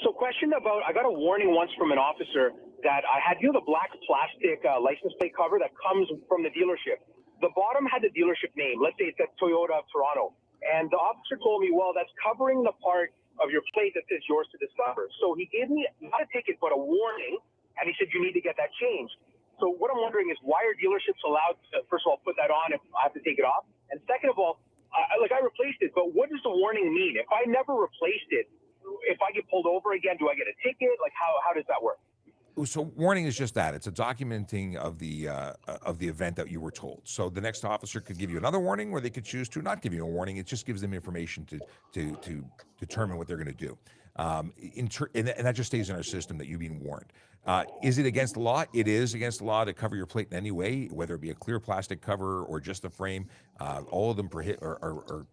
So question about, I got a warning once from an officer that I had, the black plastic license plate cover that comes from the dealership. The bottom had the dealership name. Let's say it's at Toyota of Toronto. And the officer told me, well, that's covering the part of your plate that says yours to discover. So he gave me not a ticket, but a warning. And he said, you need to get that changed. So what I'm wondering is, why are dealerships allowed to, first of all, put that on if I have to take it off? And second of all, I replaced it, but what does the warning mean? If I never replaced it, if I get pulled over again, do I get a ticket? Like, how does that work? So warning is just that. It's a documenting of the event that you were told. So the next officer could give you another warning, or they could choose to not give you a warning. It just gives them information to determine what they're going to do. And that just stays in our system that you've been warned. Is it against the law? It is against the law to cover your plate in any way, whether it be a clear plastic cover or just the frame. All of them are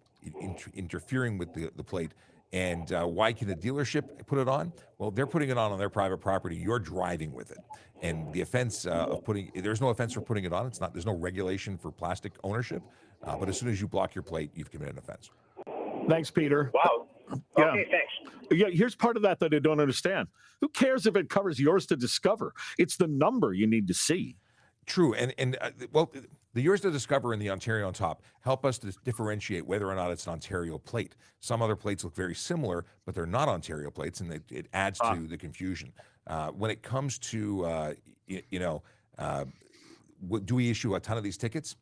interfering with the plate. And why can the dealership put it on? Well, they're putting it on their private property. You're driving with it. And the offense there's no offense for putting it on. There's no regulation for plastic ownership. But as soon as you block your plate, you've committed an offense. Thanks, Peter. Wow. Yeah. Okay, thanks. Yeah, here's part of that I don't understand. Who cares if it covers yours to discover? It's the number you need to see. True, and the yours to discover and the Ontario on top help us to differentiate whether or not it's an Ontario plate. Some other plates look very similar, but they're not Ontario plates, and it adds to the confusion. When it comes to, do we issue a ton of these tickets?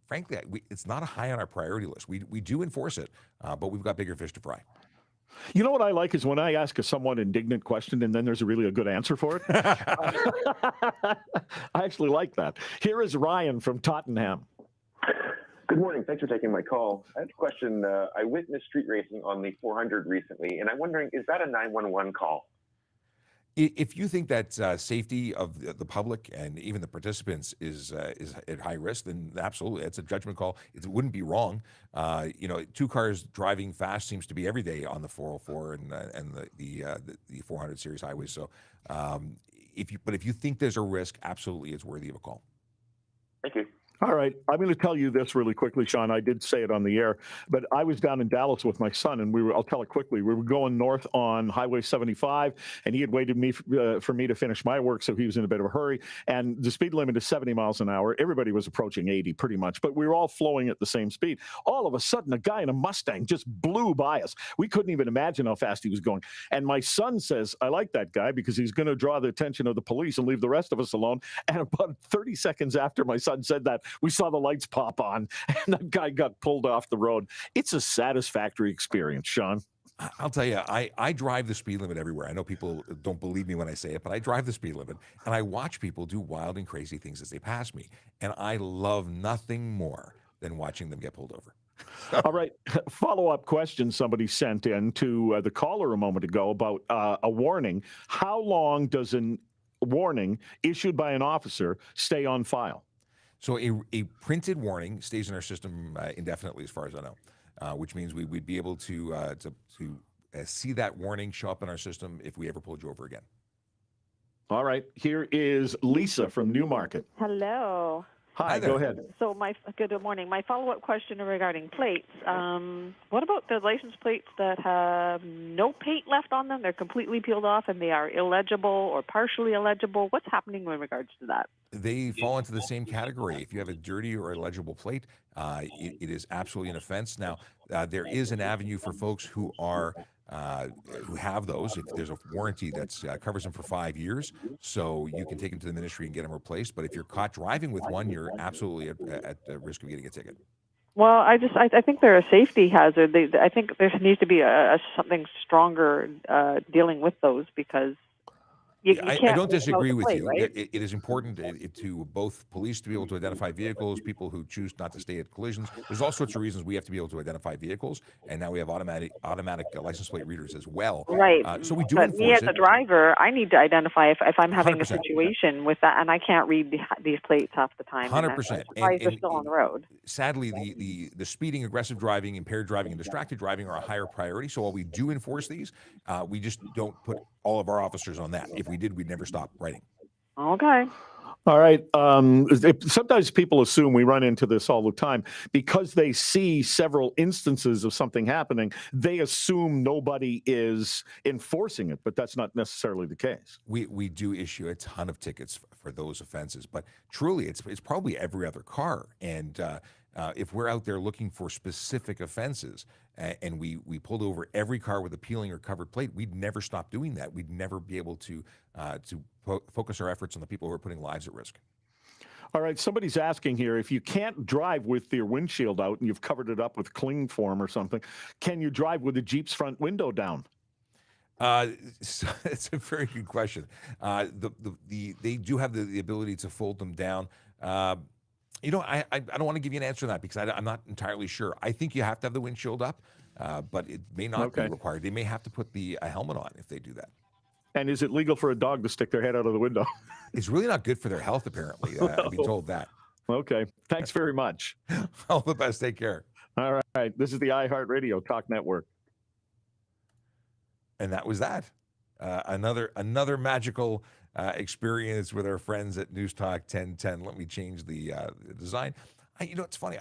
Frankly, it's not high on our priority list. We do enforce it, but we've got bigger fish to fry. You know what I like is when I ask a somewhat indignant question and then there's a good answer for it. I actually like that. Here is Ryan from Tottenham. Good morning. Thanks for taking my call. I have a question. I witnessed street racing on the 400 recently, and I'm wondering, is that a 911 call? If you think that safety of the public and even the participants is at high risk, then absolutely, it's a judgment call. It wouldn't be wrong. You know, two cars driving fast seems to be every day on the 404 and the 400 series highways. So, if you think there's a risk, absolutely, it's worthy of a call. Thank you. All right. I'm going to tell you this really quickly, Sean. I did say it on the air, but I was down in Dallas with my son, and I'll tell it quickly. We were going north on Highway 75, and he had waited for me to finish my work, so he was in a bit of a hurry. And the speed limit is 70 miles an hour. Everybody was approaching 80 pretty much, but we were all flowing at the same speed. All of a sudden, a guy in a Mustang just blew by us. We couldn't even imagine how fast he was going. And my son says, I like that guy because he's going to draw the attention of the police and leave the rest of us alone. And about 30 seconds after my son said that, we saw the lights pop on, and that guy got pulled off the road. It's a satisfactory experience, Sean. I'll tell you, I drive the speed limit everywhere. I know people don't believe me when I say it, but I drive the speed limit, and I watch people do wild and crazy things as they pass me, and I love nothing more than watching them get pulled over. All right. Follow-up question somebody sent in to the caller a moment ago about a warning. How long does a warning issued by an officer stay on file? So a printed warning stays in our system indefinitely, as far as I know, which means we'd be able to see that warning show up in our system if we ever pulled you over again. All right. Here is Lisa from Newmarket. Hello. Hi, go ahead. So good morning. My follow-up question regarding plates. What about the license plates that have no paint left on them? They're completely peeled off and they are illegible or partially illegible. What's happening in regards to that? They fall into the same category. If you have a dirty or illegible plate, it is absolutely an offense. Now, there is an avenue for folks who have those. If there's a warranty that covers them for 5 years, so you can take them to the ministry and get them replaced. But if you're caught driving with one, you're absolutely at risk of getting a ticket. Well, I think they're a safety hazard. I think there needs to be something stronger dealing with those because. I don't disagree with you. Right? It is important to both police to be able to identify vehicles, people who choose not to stay at collisions. There's all sorts of reasons we have to be able to identify vehicles, and now we have automatic license plate readers as well. Right. So we do but enforce me as it. a driver, I need to identify if I'm having 100%. a situation with that, and I can't read these plates half the time. 100%. Why they're still on the road? Sadly, the speeding, aggressive driving, impaired driving, and distracted driving are a higher priority. So while we do enforce these, we just don't put all of our officers on that. If we did, we'd never stop writing. Okay. All right. Sometimes people assume, we run into this all the time, because they see several instances of something happening, they assume nobody is enforcing it, but that's not necessarily the case. We do issue a ton of tickets for those offenses, but truly, it's probably every other car. And if we're out there looking for specific offenses and we pulled over every car with a peeling or covered plate, we'd never stop doing that. We'd never be able to focus our efforts on the people who are putting lives at risk. All right, somebody's asking here, if you can't drive with your windshield out and you've covered it up with cling foam or something, can you drive with the Jeep's front window down? So it's a very good question. They do have the ability to fold them down. I don't want to give you an answer to that because I'm not entirely sure. I think you have to have the windshield up, but it may not be required. They may have to put a helmet on if they do that. And is it legal for a dog to stick their head out of the window? It's really not good for their health, apparently. I've been told that. Okay. Thanks very much. All the best. Take care. All right. This is the iHeartRadio Talk Network. And that was that. Another magical experience with our friends at News Talk 1010. Let me change the design. It's funny.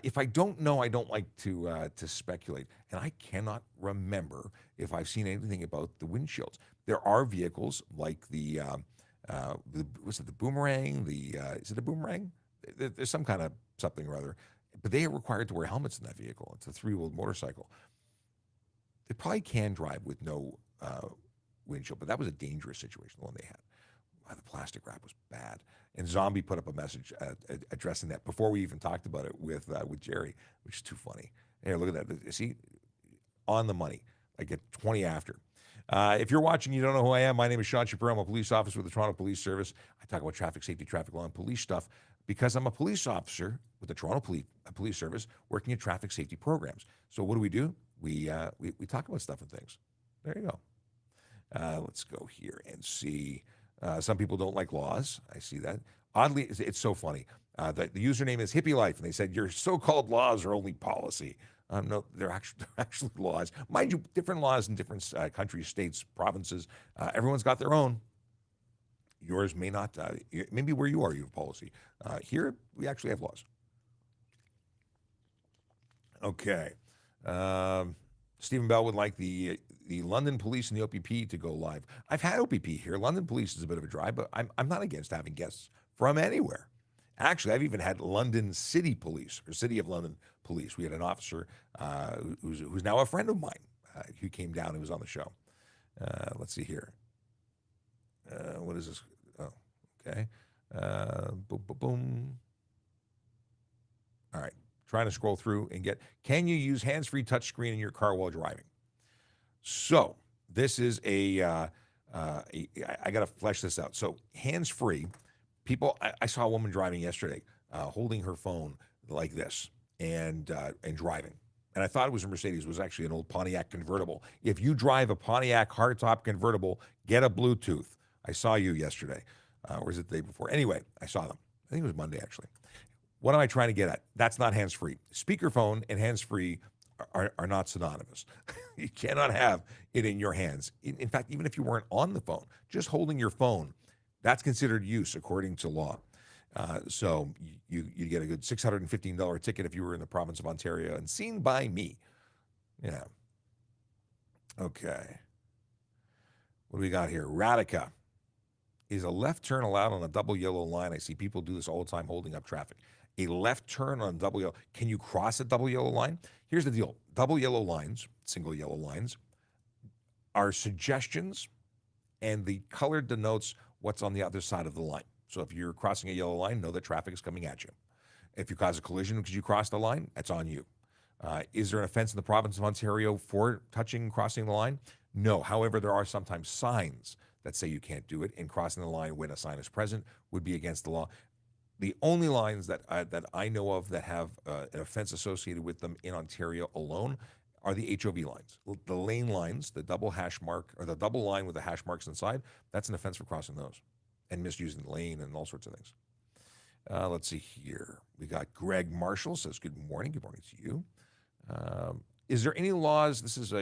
If I don't know, I don't like to speculate, and I cannot remember if I've seen anything about the windshields. There are vehicles like was it the Boomerang? Is it a Boomerang? There's some kind of something or other, but they are required to wear helmets in that vehicle. It's a three-wheeled motorcycle. They probably can drive with no windshield, but that was a dangerous situation, the one they had. Wow, the plastic wrap was bad. And Zombie put up a message addressing that before we even talked about it with Jerry, which is too funny. Here, look at that. See, on the money, like at 20 after. If you're watching, you don't know who I am. My name is Sean Shapiro. I'm a police officer with the Toronto Police Service. I talk about traffic safety, traffic law, and police stuff because I'm a police officer with the Toronto Police Service working in traffic safety programs. So what do? We talk about stuff and things. There you go. Let's go here and see. Some people don't like laws. I see that. Oddly, it's so funny. The username is Hippie Life, and they said your so-called laws are only policy. No, they're actually laws. Mind you, different laws in different countries, states, provinces. Everyone's got their own. Yours may not. Maybe where you are, you have policy. Here, we actually have laws. Okay. Stephen Bell would like the London Police and the OPP to go live. I've had OPP here. London Police is a bit of a drive, but I'm not against having guests from anywhere. Actually, I've even had London City Police or City of London Police. We had an officer who's now a friend of mine who came down and was on the show. Let's see here. What is this? Oh, okay. Boom, boom, boom. All right. Trying to scroll through and get, can you use hands-free touchscreen in your car while driving? So this is I got to flesh this out. So hands-free, people, I saw a woman driving yesterday holding her phone like this and driving. And I thought it was a Mercedes. It was actually an old Pontiac convertible. If you drive a Pontiac hardtop convertible, get a Bluetooth. I saw you yesterday. Or was it the day before? Anyway, I saw them. I think it was Monday, actually. What am I trying to get at? That's not hands-free. Speakerphone and hands-free are not synonymous. You cannot have it in your hands. In fact, even if you weren't on the phone, just holding your phone, that's considered use according to law. So you get a good $615 ticket if you were in the province of Ontario and seen by me. Yeah. Okay. What do we got here? Radica. Is a left turn allowed on a double yellow line? I see people do this all the time holding up traffic. A left turn on a double yellow. Can you cross a double yellow line? Here's the deal. Double yellow lines, single yellow lines, are suggestions, and the color denotes what's on the other side of the line. So if you're crossing a yellow line, know that traffic is coming at you. If you cause a collision because you crossed the line, that's on you. Is there an offense in the province of Ontario for touching and crossing the line? No. However, there are sometimes signs that say you can't do it, and crossing the line when a sign is present would be against the law. The only lines that I know of that have an offense associated with them in Ontario alone are the HOV lines. The lane lines, the double hash mark, or the double line with the hash marks inside, that's an offense for crossing those and misusing the lane and all sorts of things. Let's see here. We got Greg Marshall says, good morning. Good morning to you. Is there any laws? This is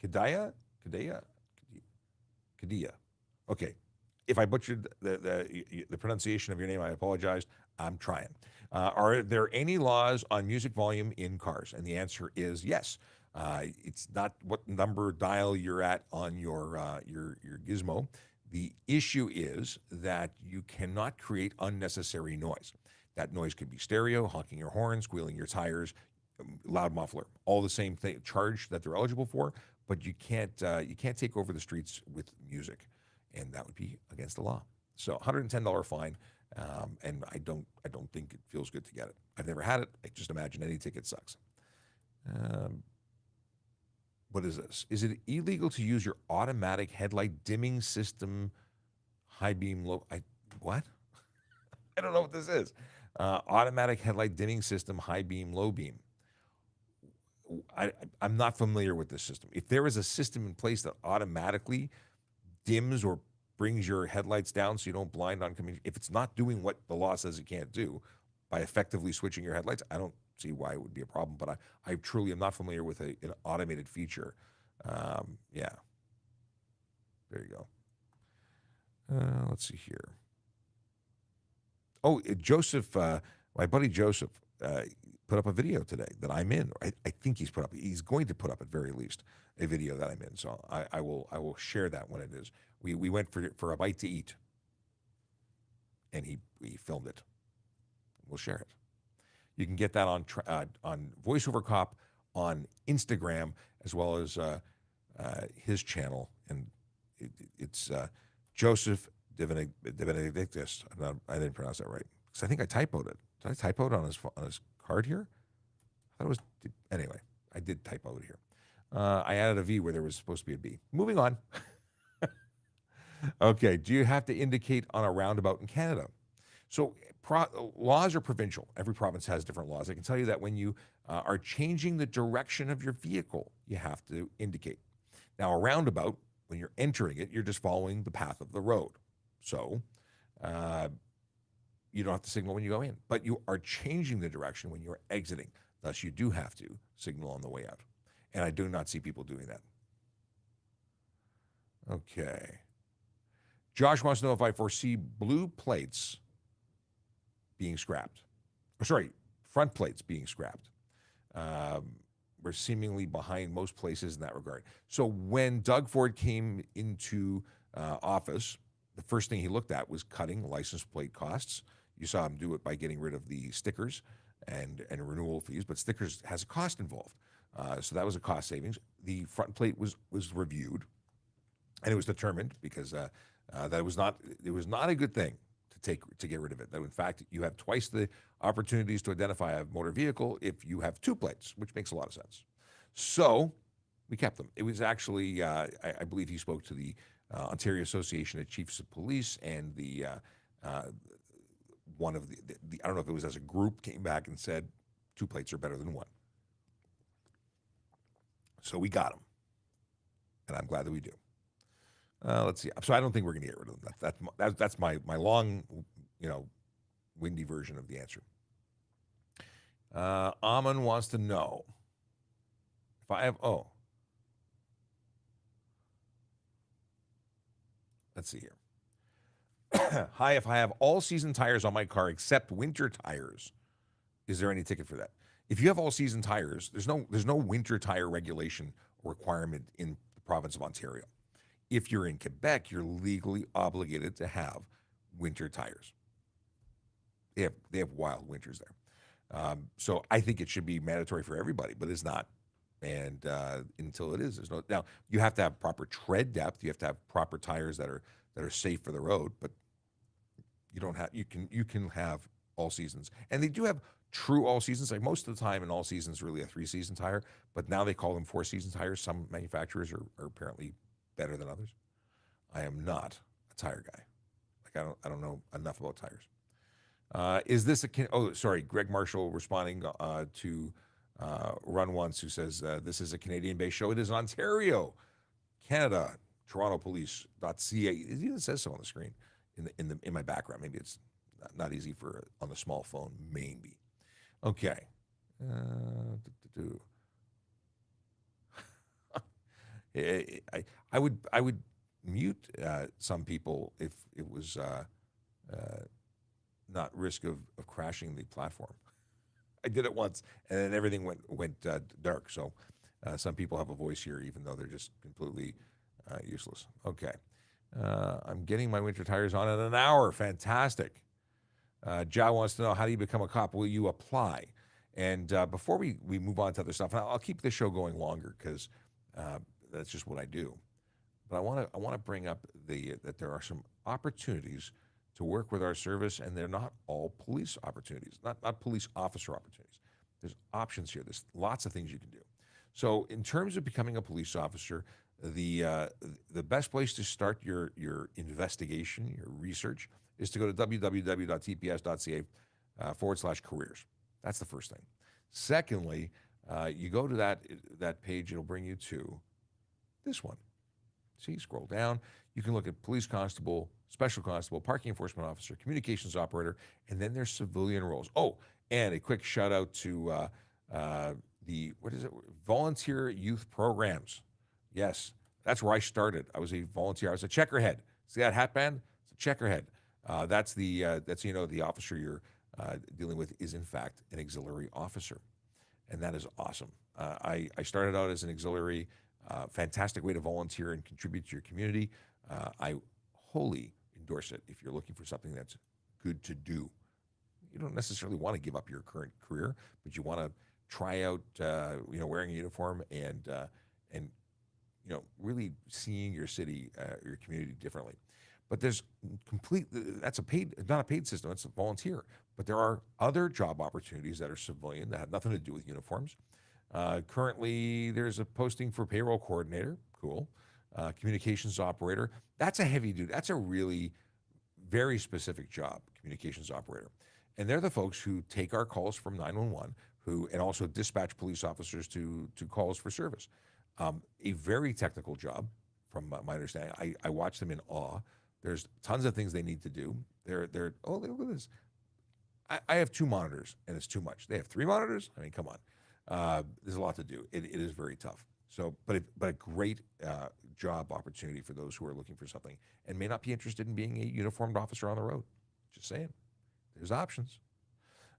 Kadaya? Kadia. Okay. If I butchered the pronunciation of your name, I apologize. I'm trying. Are there any laws on music volume in cars? And the answer is yes. It's not what number dial you're at on your gizmo. The issue is that you cannot create unnecessary noise. That noise could be stereo, honking your horn, squealing your tires, loud muffler, all the same thing, charge that they're eligible for. But you can't take over the streets with music, and that would be against the law. So $110 fine, and I don't think it feels good to get it. I've never had it. I just imagine any ticket sucks. What is this? Is it illegal to use your automatic headlight dimming system, high beam, low? What? I don't know what this is. Automatic headlight dimming system, high beam, low beam. I'm not familiar with this system. If there is a system in place that automatically dims or brings your headlights down so you don't blind oncoming, if it's not doing what the law says it can't do by effectively switching your headlights, I don't see why it would be a problem. But I truly am not familiar with an automated feature. Yeah. There you go. Let's see here. Oh, Joseph, my buddy Joseph, put up a video today that I'm in. I think he's going to put up at very least a video that I'm in. So I will share that when it is. We went for a bite to eat, and he filmed it. We'll share it. You can get that on VoiceOver Cop on Instagram as well as his channel, and it's Joseph Divinidictus. I didn't pronounce that right because I think I typoed it. Did I typo it on his card here? I thought it was, anyway, I did typo it here. I added a V where there was supposed to be a B. Moving on. Okay, do you have to indicate on a roundabout in Canada? So laws are provincial. Every province has different laws. I can tell you that when you are changing the direction of your vehicle, you have to indicate. Now, a roundabout, when you're entering it, you're just following the path of the road. So you don't have to signal when you go in, but you are changing the direction when you're exiting. Thus, you do have to signal on the way out. And I do not see people doing that. Okay. Josh wants to know if I foresee blue plates being scrapped. Or sorry, front plates being scrapped. We're seemingly behind most places in that regard. So when Doug Ford came into office, the first thing he looked at was cutting license plate costs. You saw him do it by getting rid of the stickers and renewal fees, but stickers has a cost involved. So that was a cost savings. The front plate was reviewed, and it was determined because that it was not a good thing to get rid of it. That in fact you have twice the opportunities to identify a motor vehicle if you have two plates, which makes a lot of sense. So we kept them. It was actually I believe he spoke to the Ontario Association of Chiefs of Police and the one of the I don't know if it was as a group came back and said two plates are better than one. So we got them, and I'm glad that we do. Let's see. So I don't think we're going to get rid of them. That's my long, windy version of the answer. Amon wants to know if I have. Oh, let's see here. Hi, if I have all-season tires on my car except winter tires, is there any ticket for that? If you have all-season tires, there's no winter tire regulation or requirement in the province of Ontario. If you're in Quebec, you're legally obligated to have winter tires. They have wild winters there. So I think it should be mandatory for everybody, but it's not. And until it is, there's no. Now you have to have proper tread depth. You have to have proper tires that are safe for the road. But you don't have. You can have all seasons, and they do have true all seasons. Like most of the time, an all seasons really a 3-season tire, but now they call them 4-season tires. Some manufacturers are apparently better than others. I am not a tire guy. Like I don't know enough about tires. Is this Greg Marshall responding to Run Once, who says this is a Canadian-based show. It is Ontario, Canada, TorontoPolice.ca. It even says so on the screen in my background. Maybe it's not easy for on the small phone. Maybe. Okay. I would mute some people if it was not risk of crashing the platform. I did it once, and then everything went dark. So some people have a voice here, even though they're just completely useless. Okay. I'm getting my winter tires on in an hour. Fantastic. Ja wants to know, how do you become a cop? Will you apply? And before we move on to other stuff, and I'll keep this show going longer because that's just what I do. But I want to bring up that there are some opportunities to work with our service, and they're not all police opportunities, not police officer opportunities. There's options here. There's lots of things you can do. So in terms of becoming a police officer, the best place to start your investigation, your research, is to go to www.tps.ca /careers. That's the first thing. Secondly, you go to that page, it'll bring you to this one. See, scroll down. You can look at police constable, special constable, parking enforcement officer, communications operator, and then there's civilian roles. Oh, and a quick shout out to volunteer youth programs. Yes, that's where I started. I was a volunteer. I was a checkerhead. See that hat band? It's a checkerhead. That's the officer you're dealing with is in fact an auxiliary officer, and that is awesome. I started out as an auxiliary. Fantastic way to volunteer and contribute to your community. I wholly endorse it if you're looking for something that's good to do. You don't necessarily want to give up your current career, but you want to try out, wearing a uniform and really seeing your city, your community differently. But there's that's not a paid system, it's a volunteer. But there are other job opportunities that are civilian that have nothing to do with uniforms. Currently, there's a posting for payroll coordinator. Cool. Communications operator. That's a heavy duty. That's a really very specific job, communications operator. And they're the folks who take our calls from 911, and also dispatch police officers to calls for service. A very technical job, from my understanding. I watch them in awe. There's tons of things they need to do. They're oh, look at this. I have 2 monitors, and it's too much. They have 3 monitors. I mean, come on. There's a lot to do. It is very tough. So, but a great job opportunity for those who are looking for something and may not be interested in being a uniformed officer on the road. Just saying, there's options.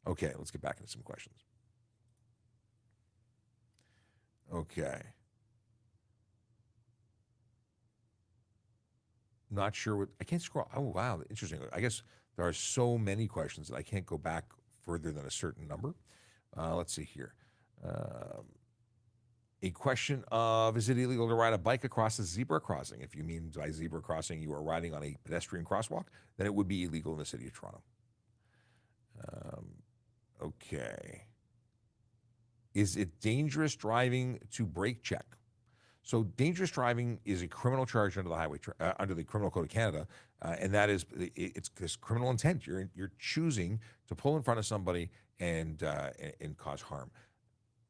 Okay, let's get back into some questions. Okay. Not sure what, I can't scroll. Oh, wow, interesting. I guess there are so many questions that I can't go back further than a certain number. Let's see here. A question of, is it illegal to ride a bike across a zebra crossing? If you mean by zebra crossing, you are riding on a pedestrian crosswalk, then it would be illegal in the city of Toronto. Okay. Is it dangerous driving to brake check? So dangerous driving is a criminal charge under the under the Criminal Code of Canada, and that is it's criminal intent. You're choosing to pull in front of somebody and cause harm.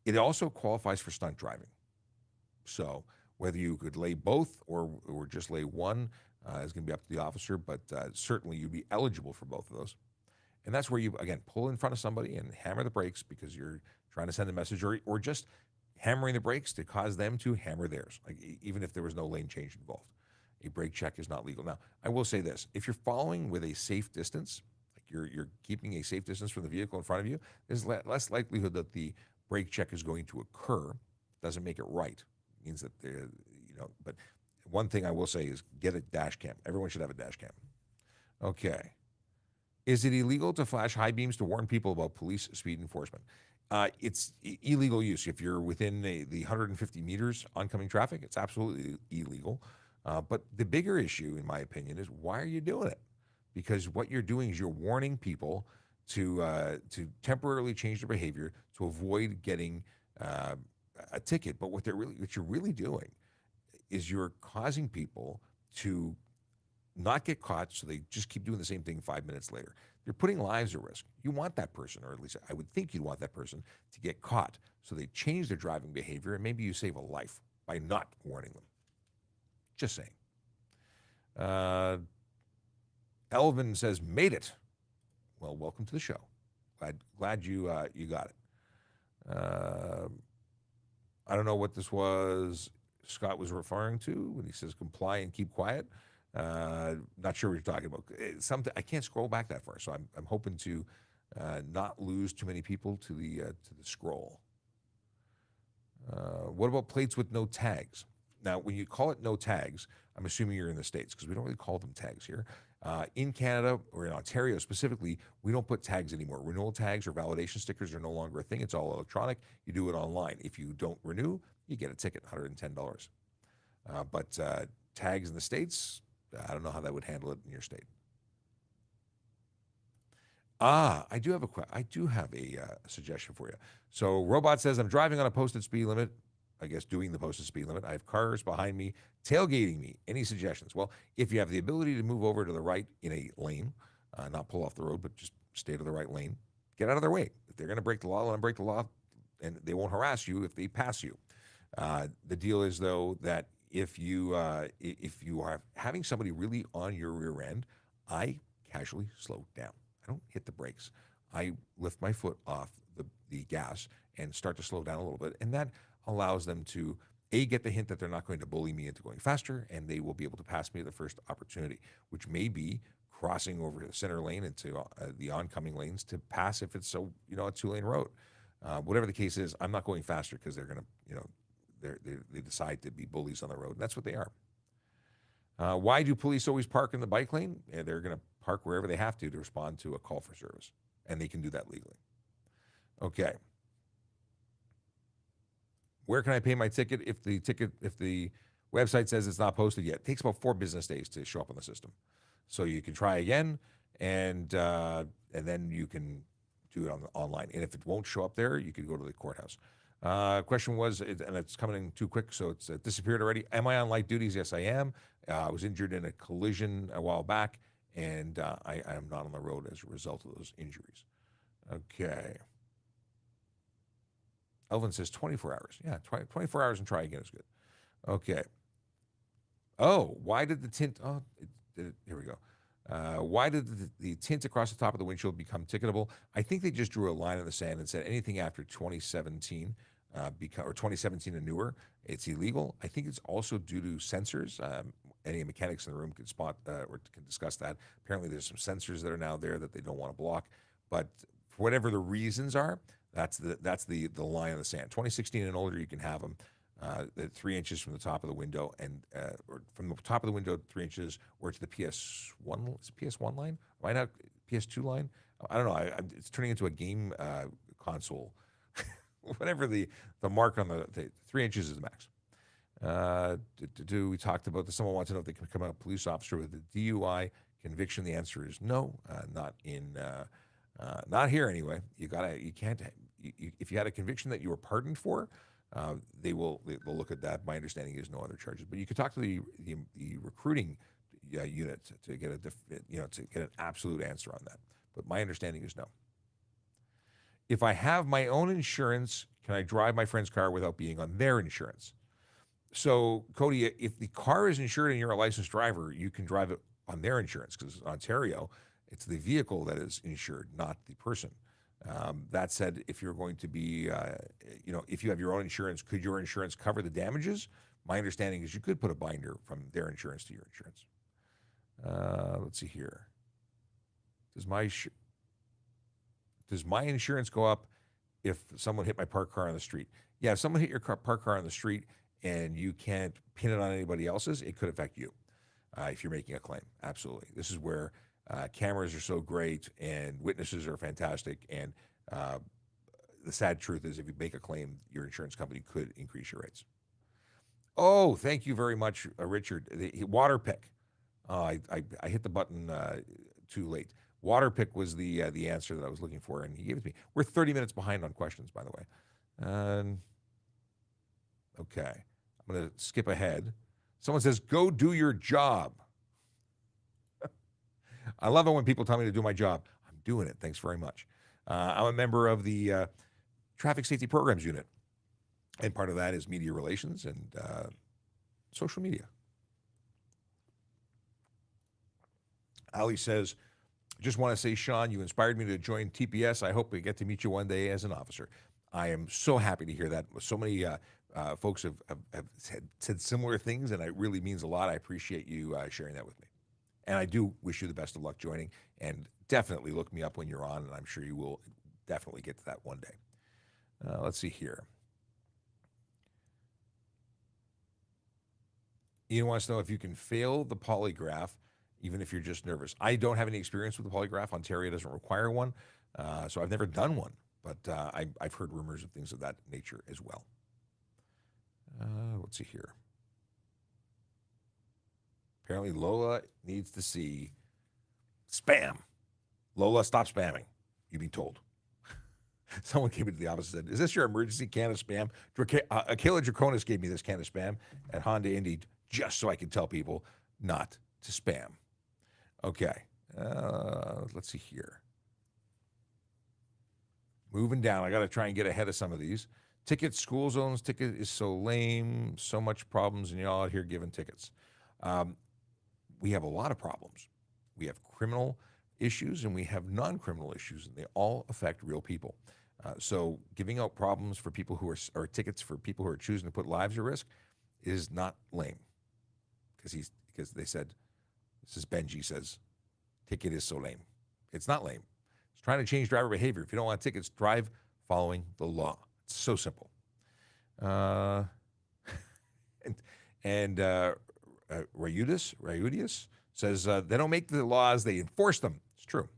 It also qualifies for stunt driving. So whether you could lay both or just lay one is going to be up to the officer, but certainly you'd be eligible for both of those. And that's where you, again, pull in front of somebody and hammer the brakes because you're trying to send a message, or just hammering the brakes to cause them to hammer theirs, like even if there was no lane change involved. A brake check is not legal. Now, I will say this: if you're following with a safe distance, like you're keeping a safe distance from the vehicle in front of you, there's less likelihood that the brake check is going to occur. Doesn't make it right. It means that but one thing I will say is get a dash cam. Everyone should have a dash cam. Okay. Is it illegal to flash high beams to warn people about police speed enforcement? It's illegal use. If you're within the 150 meters oncoming traffic, it's absolutely illegal. But the bigger issue, in my opinion, is why are you doing it? Because what you're doing is you're warning people to temporarily change their behavior to avoid getting a ticket. But what you're really doing is you're causing people to not get caught, so they just keep doing the same thing 5 minutes later. You're putting lives at risk. You want that person, or at least I would think you'd want that person, to get caught, so they change their driving behavior, and maybe you save a life by not warning them. Just saying. Elvin says, made it. Well, welcome to the show. Glad you got it. I don't know what this was Scott was referring to when he says comply and keep quiet. Not sure what you're talking about. I can't scroll back that far, so I'm hoping to not lose too many people to the scroll. What about plates with no tags? Now, when you call it no tags, I'm assuming you're in the States, because we don't really call them tags here. In Canada, or in Ontario specifically, we don't put tags anymore. Renewal tags or validation stickers are no longer a thing. It's all electronic. You do it online. If you don't renew, you get a ticket, $110. But tags in the States, I don't know how that would handle it in your state. I do have a suggestion for you. So Robot says, I'm driving on a posted speed limit. I guess doing the posted speed limit. I have cars behind me tailgating me. Any suggestions? Well, if you have the ability to move over to the right in a lane, not pull off the road, but just stay to the right lane, get out of their way. If they're going to break the law, let them break the law, and they won't harass you if they pass you. The deal is, though, that if you are having somebody really on your rear end, I casually slow down. I don't hit the brakes. I lift my foot off the gas and start to slow down a little bit, and that allows them to get the hint that they're not going to bully me into going faster, and they will be able to pass me at the first opportunity, which may be crossing over to the center lane into the oncoming lanes to pass if it's a 2-lane road. Whatever the case is, I'm not going faster because they're going to, they decide to be bullies on the road, and that's what they are. Why do police always park in the bike lane? They're going to park wherever they have to respond to a call for service, and they can do that legally. Okay. Where can I pay my ticket if the website says it's not posted yet? It takes about 4 business days to show up on the system. So you can try again, and then you can do it online. And if it won't show up there, you can go to the courthouse. Question was, and it's coming in too quick, so it's disappeared already. Am I on light duties? Yes, I am. I was injured in a collision a while back, and I am not on the road as a result of those injuries. Okay. Elvin says 24 hours. Yeah, 24 hours and try again is good. Okay. Oh, why did the tint? Oh, here we go. Why did the tint across the top of the windshield become ticketable? I think they just drew a line in the sand and said anything after 2017 or 2017 and newer, it's illegal. I think it's also due to sensors. Any mechanics in the room can spot or can discuss that. Apparently, there's some sensors that are now there that they don't want to block. But for whatever the reasons are, that's the line in the sand. 2016 and older, you can have them. 3 inches from the top of the window, and or from the top of the window 3 inches, or to the PS1. Is it PS1 line? Why not PS2 line? I don't know. It's turning into a game console. Whatever the mark on the 3 inches is the max. We talked about this. Someone wants to know if they can become a police officer with a DUI conviction. The answer is no. Not here anyway. You can't. If you had a conviction that you were pardoned for. They'll look at that. My understanding is no other charges, but you could talk to the recruiting unit to get an absolute answer on that. But my understanding is no. If I have my own insurance, can I drive my friend's car without being on their insurance? So, Cody, if the car is insured and you're a licensed driver, you can drive it on their insurance because in Ontario, it's the vehicle that is insured, not the person. That said, if you're going to be, if you have your own insurance, could your insurance cover the damages? My understanding is you could put a binder from their insurance to your insurance. Let's see here. Does my insurance go up if someone hit my parked car on the street? Yeah, if someone hit your parked car on the street and you can't pin it on anybody else's, it could affect you if you're making a claim. Absolutely. This is where cameras are so great and witnesses are fantastic. And the sad truth is if you make a claim, your insurance company could increase your rates. Oh, thank you very much, Richard. The water pick. I hit the button too late. Water pick was the answer that I was looking for, and he gave it to me. We're 30 minutes behind on questions, by the way. Okay. I'm going to skip ahead. Someone says, go do your job. I love it when people tell me to do my job. I'm doing it. Thanks very much. I'm a member of the Traffic Safety Programs Unit, and part of that is media relations and social media. Ali says, just want to say, Sean, you inspired me to join TPS. I hope we get to meet you one day as an officer. I am so happy to hear that. So many folks have said similar things, and it really means a lot. I appreciate you sharing that with me. And I do wish you the best of luck joining, and definitely look me up when you're on, and I'm sure you will definitely get to that one day. Let's see here. Ian wants to know if you can fail the polygraph, even if you're just nervous. I don't have any experience with the polygraph. Ontario doesn't require one, so I've never done one, but I've heard rumors of things of that nature as well. Let's see here. Apparently, Lola needs to see spam. Lola, stop spamming. You've been told. Someone came into the office and said, is this your emergency can of spam? Kayla Draconis gave me this can of spam at Honda Indy just so I could tell people not to spam. Okay. Let's see here. Moving down. I got to try and get ahead of some of these. Tickets, school zones, ticket is so lame. So much problems, and you're all out here giving tickets. We have a lot of problems. We have criminal issues and we have non-criminal issues, and they all affect real people. So giving out problems for people who or tickets for people who are choosing to put lives at risk is not lame. Because they said, this is Benji says, ticket is so lame. It's not lame. It's trying to change driver behavior. If you don't want tickets, drive following the law. It's so simple. Rayudius says they don't make the laws, they enforce them. It's true.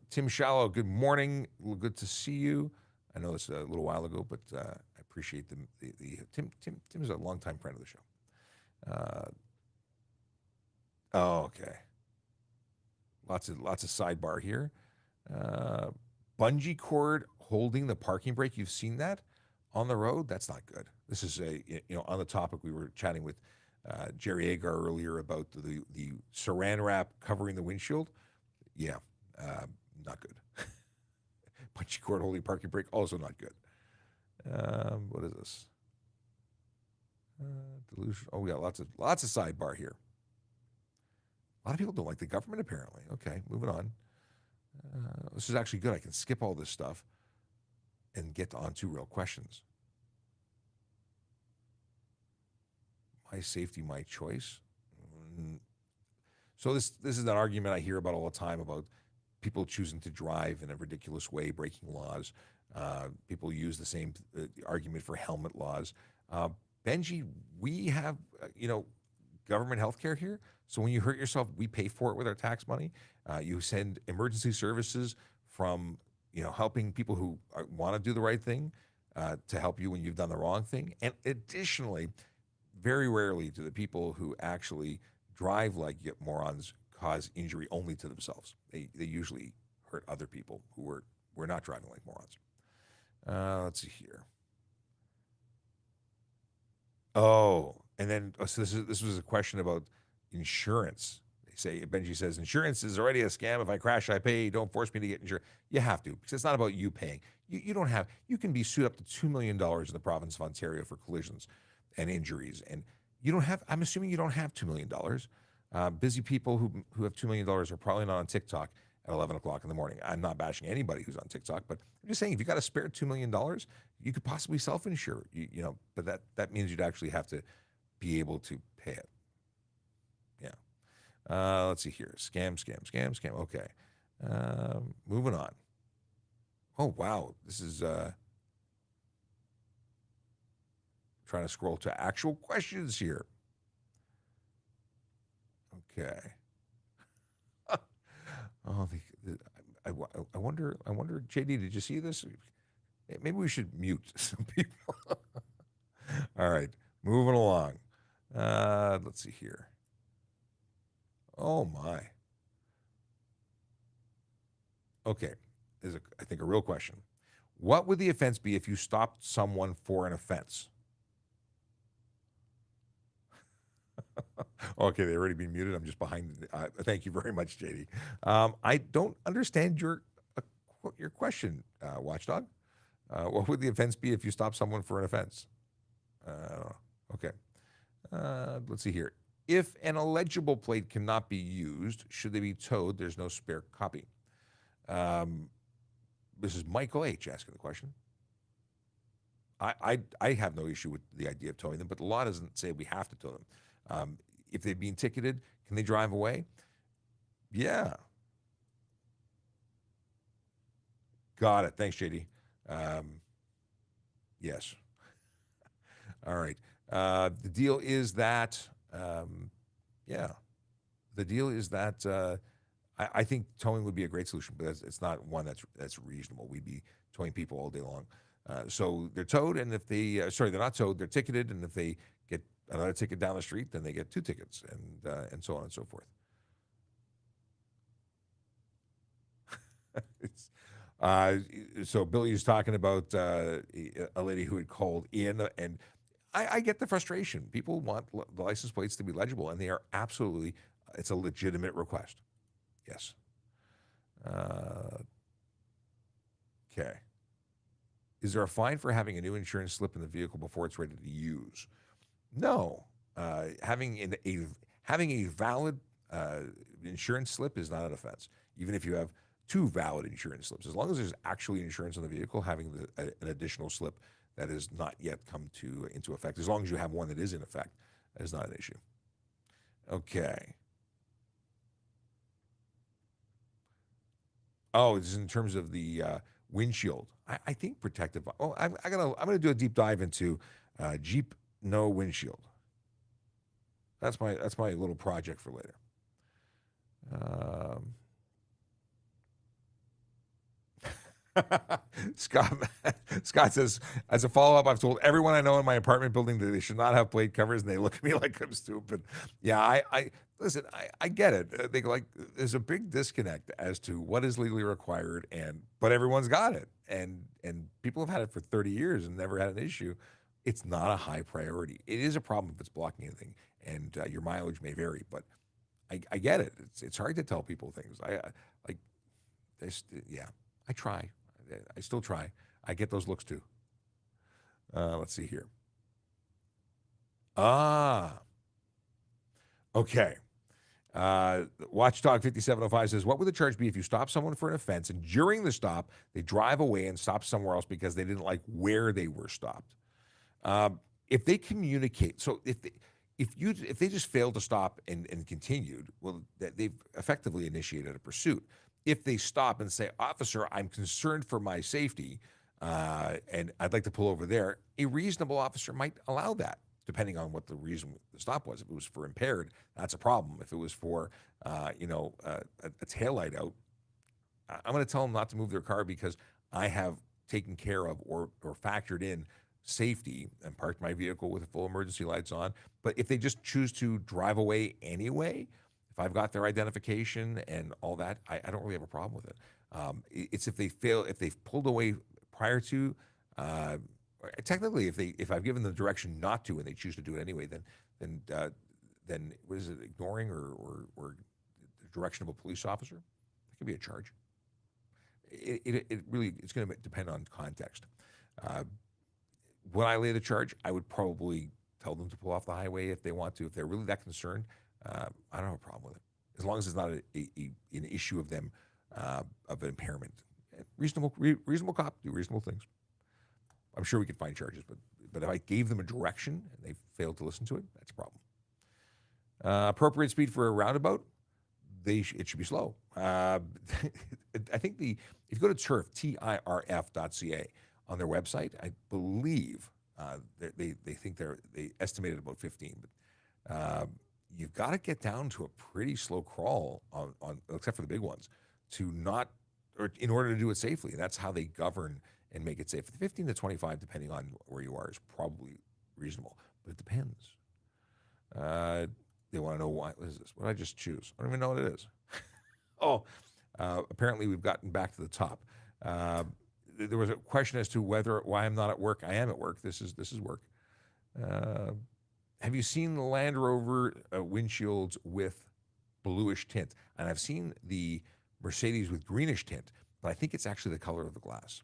Tim Shallow, good morning. Good to see you. I know this a little while ago, but I appreciate Tim is a longtime friend of the show. Okay. Lots of sidebar here. Bungee cord holding the parking brake. You've seen that on the road? That's not good. This is on the topic we were chatting with Jerry Agar earlier about the saran wrap covering the windshield. Yeah, not good. Bungee cord holding parking brake, also not good. What is this? Delusion. Oh, we got lots of sidebar here. A lot of people don't like the government, apparently. Okay, moving on. This is actually good. I can skip all this stuff and get on to real questions. My safety, my choice. So this is an argument I hear about all the time about people choosing to drive in a ridiculous way, breaking laws. People use the same argument for helmet laws. Benji, we have government health care here. So when you hurt yourself, we pay for it with our tax money. You send emergency services from helping people who want to do the right thing to help you when you've done the wrong thing. And additionally, very rarely do the people who actually drive like morons cause injury only to themselves. They usually hurt other people who were not driving like morons. Let's see here. Oh, and then so this was a question about insurance. Benji says, insurance is already a scam. If I crash, I pay. Don't force me to get insurance. You have to, because it's not about you paying. You can be sued up to $2 million in the province of Ontario for collisions and injuries. And I'm assuming you don't have $2 million. Busy people who have $2 million are probably not on TikTok at 11 o'clock in the morning. I'm not bashing anybody who's on TikTok, but I'm just saying, if you got a spare $2 million, you could possibly self-insure, but that means you'd actually have to be able to pay it. Yeah. Let's see here. Scam. Okay. Moving on. Oh, wow. This is trying to scroll to actual questions here. Okay. Oh, I wonder, JD, did you see this? Maybe we should mute some people. All right, moving along. Let's see here. Oh my. Okay, I think a real question. What would the offense be if you stopped someone for an offense? Okay, they've already been muted. I'm just behind. Thank you very much, JD. I don't understand your question, Watchdog. What would the offense be if you stop someone for an offense? Okay. Let's see here. If an illegible plate cannot be used, should they be towed? There's no spare copy. This is Michael H. asking the question. I have no issue with the idea of towing them, but the law doesn't say we have to tow them. If they've been ticketed, can they drive away? Yeah. Got it. Thanks, JD. Yes. All right. The deal is that, I think towing would be a great solution, but it's not one that's reasonable. We'd be towing people all day long. So they're towed, and if they're not towed, they're ticketed, and if they get another ticket down the street, then they get 2 tickets, and so on and so forth. So Billy is talking about a lady who had called in, and I get the frustration. People want the license plates to be legible, and they are absolutely, it's a legitimate request. Yes. Okay. Is there a fine for having a new insurance slip in the vehicle before it's ready to use? No. Having a valid insurance slip is not an offense, even if you have 2 valid insurance slips. As long as there's actually insurance on the vehicle, having an additional slip that has not yet come into effect, as long as you have one that is in effect, that is not an issue. Okay. Oh, this is in terms of the windshield. I think protective. Oh, I'm gonna do a deep dive into Jeep no windshield. That's my little project for later. Scott says, as a follow-up, I've told everyone I know in my apartment building that they should not have plate covers, and they look at me like I'm stupid. Yeah, I listen, I get it. There's a big disconnect as to what is legally required, but everyone's got it, and people have had it for 30 years and never had an issue. It's not a high priority. It is a problem if it's blocking anything, and your mileage may vary, but I get it. It's hard to tell people things. I try. I still try. I get those looks too. Let's see here. Ah, okay. Watchdog 5705 says, what would the charge be if you stop someone for an offense and during the stop they drive away and stop somewhere else because they didn't like where they were stopped? If they communicate, so if they just failed to stop and continued, well, they've effectively initiated a pursuit. If they stop and say, officer, I'm concerned for my safety, and I'd like to pull over there, a reasonable officer might allow that, depending on what the reason the stop was. If it was for impaired, that's a problem. If it was for, a taillight out, I'm going to tell them not to move their car because I have taken care of or factored in safety and parked my vehicle with full emergency lights on. But if they just choose to drive away anyway, if I've got their identification and all that, I don't really have a problem with it. It's if they've pulled away prior to, technically, if I've given them the direction not to and they choose to do it anyway, then what is it, ignoring or the direction of a police officer? That could be a charge. It really, it's going to depend on context. When I lay the charge, I would probably tell them to pull off the highway if they want to. If they're really that concerned, I don't have a problem with it, as long as it's not an issue of them of an impairment. Reasonable cop do reasonable things. I'm sure we could find charges, but if I gave them a direction and they failed to listen to it, that's a problem. Appropriate speed for a roundabout, it should be slow. I think if you go to TIRF, TIRF.ca, on their website, I believe they think they estimated about 15, but you've got to get down to a pretty slow crawl on except for the big ones in order to do it safely. And that's how they govern and make it safe. 15 to 25, depending on where you are, is probably reasonable, but it depends. They want to know what is this? What did I just choose? I don't even know what it is. Apparently we've gotten back to the top. There was a question as to why I'm not at work. I am at work. This is work. Have you seen the Land Rover windshields with bluish tint? And I've seen the Mercedes with greenish tint, but I think it's actually the color of the glass.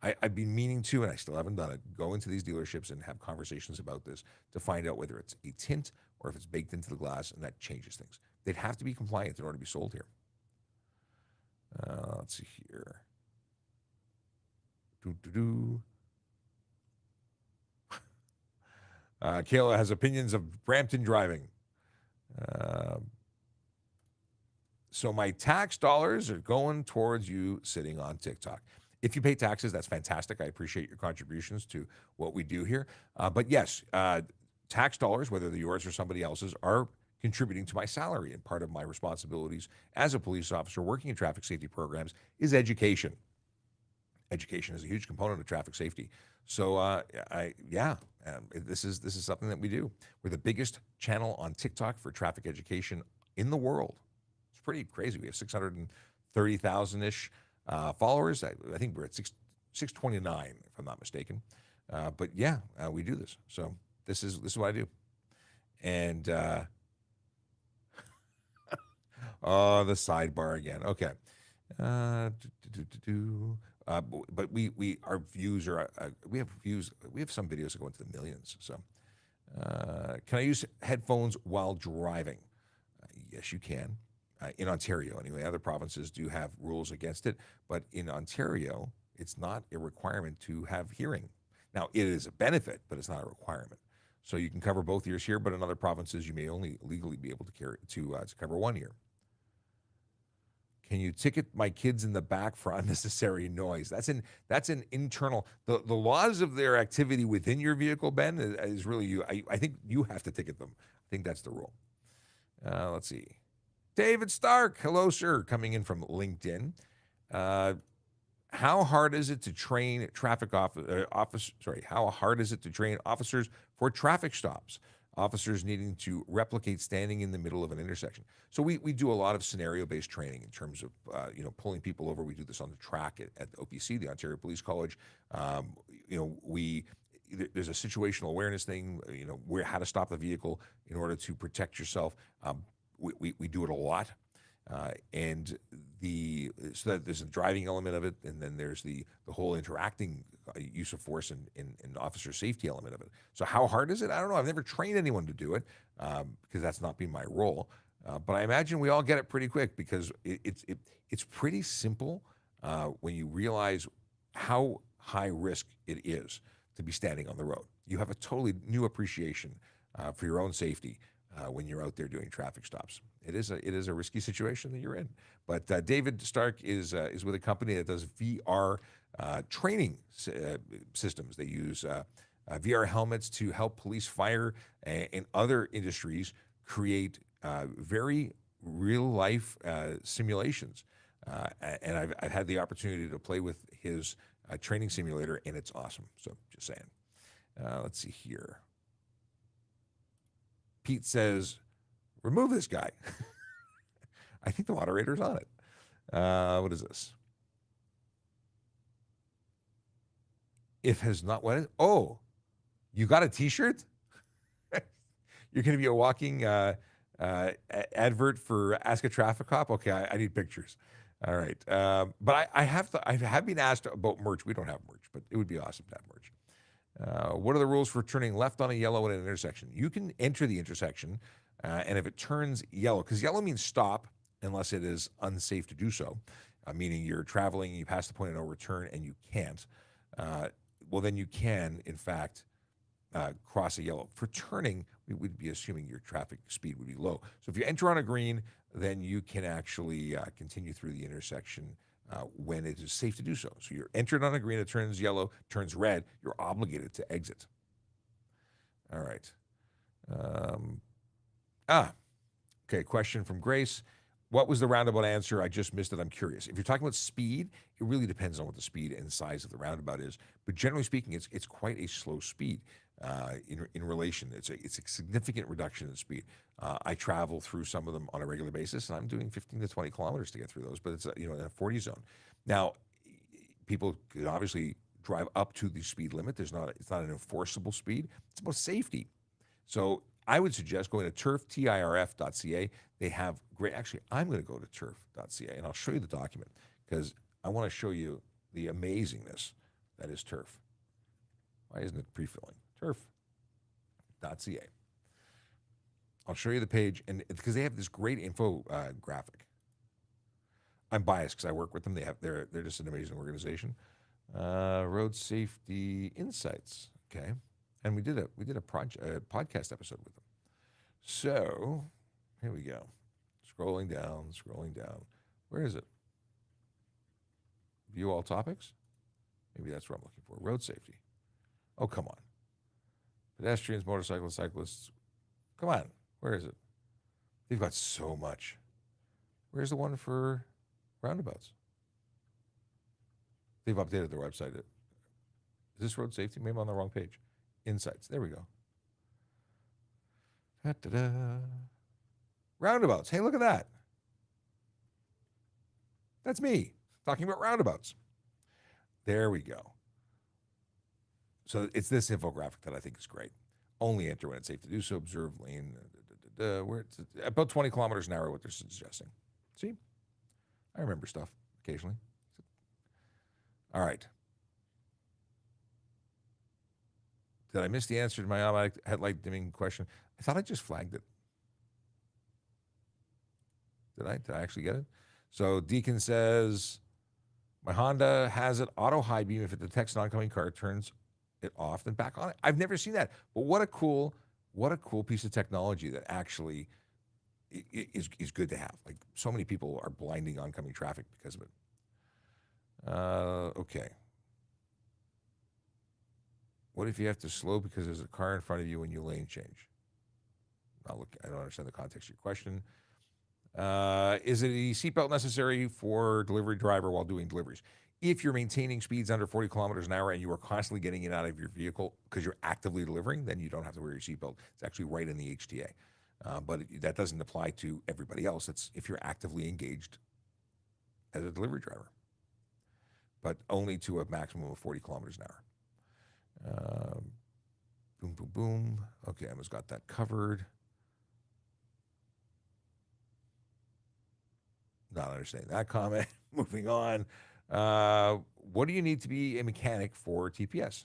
I've been meaning to, and I still haven't done it, go into these dealerships and have conversations about this to find out whether it's a tint or if it's baked into the glass, and that changes things. They'd have to be compliant in order to be sold here. Let's see here. Kayla has opinions of Brampton driving. So my tax dollars are going towards you sitting on TikTok. If you pay taxes, that's fantastic. I appreciate your contributions to what we do here. But yes, tax dollars, whether they're yours or somebody else's, are contributing to my salary. And part of my responsibilities as a police officer working in traffic safety programs is education. Education is a huge component of traffic safety. So this is something that we do. We're the biggest channel on TikTok for traffic education in the world. It's pretty crazy. We have 630,000-ish followers. I think we're at 629, if I'm not mistaken. But yeah, we do this. So this is what I do. And the sidebar again. Okay. But our views are we have some videos that go into the millions. So can I use headphones while driving? Yes, you can. In Ontario, anyway. Other provinces do have rules against it, but in Ontario, it's not a requirement to have hearing. Now, it is a benefit, but it's not a requirement. So you can cover both ears here, but in other provinces, you may only legally be able to cover one ear. Can you ticket my kids in the back for unnecessary noise? That's an internal. The laws of their activity within your vehicle, Ben, is really you. I think you have to ticket them. I think that's the rule. Let's see. David Stark, hello, sir, coming in from LinkedIn. How hard is it to train How hard is it to train officers for traffic stops? Officers needing to replicate standing in the middle of an intersection. So we do a lot of scenario-based training in terms of pulling people over. We do this on the track at the OPC, the Ontario Police College. There's a situational awareness thing. How to stop the vehicle in order to protect yourself. We do it a lot. And so that there's a driving element of it, and then there's the whole interacting use of force and officer safety element of it. So how hard is it? I don't know. I've never trained anyone to do it because that's not been my role. But I imagine we all get it pretty quick because it's pretty simple when you realize how high risk it is to be standing on the road. You have a totally new appreciation for your own safety when you're out there doing traffic stops. It is a risky situation that you're in. But David Stark is with a company that does VR training systems. They use VR helmets to help police, fire, and other industries create very real life simulations. And I've had the opportunity to play with his training simulator, and it's awesome. So just saying. Let's see here. Pete says, remove this guy. I think the moderator's on it. What is this? If has not, what is, oh, you got a t-shirt? You're going to be a walking advert for Ask a Traffic Cop? Okay, I need pictures. All right. But I have been asked about merch. We don't have merch, but it would be awesome to have merch. What are the rules for turning left on a yellow at an intersection? You can enter the intersection, and if it turns yellow, because yellow means stop unless it is unsafe to do so, meaning you're traveling, you pass the point of no return, and you can't. Well, then you can, in fact, cross a yellow. For turning, we would be assuming your traffic speed would be low. So if you enter on a green, then you can actually continue through the intersection when it is safe to do so. So you're entered on a green, it turns yellow, turns red, you're obligated to exit. All right. Okay, question from Grace. What was the roundabout answer? I just missed it. I'm curious. If you're talking about speed, it really depends on what the speed and size of the roundabout is. But generally speaking, it's quite a slow speed in relation. It's a significant reduction in speed. I travel through some of them on a regular basis, and I'm doing 15 to 20 kilometers to get through those. But it's in a 40 zone. Now, people could obviously drive up to the speed limit. It's not an enforceable speed. It's about safety. So I would suggest going to tirf.ca. They have great, actually, I'm going to go to turf.ca and I'll show you the document because I want to show you the amazingness that is turf. Why isn't it pre-filling? Turf.ca. I'll show you the page, and because they have this great info graphic. I'm biased because I work with them. They're just an amazing organization. Road Safety Insights. Okay. And we did a podcast episode with them. So here we go. Scrolling down. Where is it? View all topics? Maybe that's what I'm looking for. Road safety. Oh, come on. Pedestrians, motorcyclists, cyclists. Come on. Where is it? They've got so much. Where's the one for roundabouts? They've updated their website. Is this road safety? Maybe I'm on the wrong page. Insights. There we go. Da-da-da. Roundabouts. Hey, look at that. That's me talking about roundabouts. There we go. So it's this infographic that I think is great. Only enter when it's safe to do so. Observe lane. Where it's about 20 kilometers an hour, what they're suggesting. See? I remember stuff occasionally. All right. Did I miss the answer to my automatic headlight dimming question? I thought I just flagged it. Did I actually get it? So Deacon says, my Honda has an auto high beam. If it detects an oncoming car, it turns it off, then back on it. I've never seen that. But what a cool piece of technology that actually is good to have. Like, so many people are blinding oncoming traffic because of it. Okay. What if you have to slow because there's a car in front of you when you lane change? I don't understand the context of your question. Is it a seatbelt necessary for delivery driver while doing deliveries? If you're maintaining speeds under 40 kilometers an hour and you are constantly getting in and out of your vehicle because you're actively delivering, then you don't have to wear your seatbelt. It's actually right in the HTA. But that doesn't apply to everybody else. It's if you're actively engaged as a delivery driver, but only to a maximum of 40 kilometers an hour. Boom, boom, boom. Okay, Emma's got that covered. Not understanding that comment. Moving on. What do you need to be a mechanic for TPS?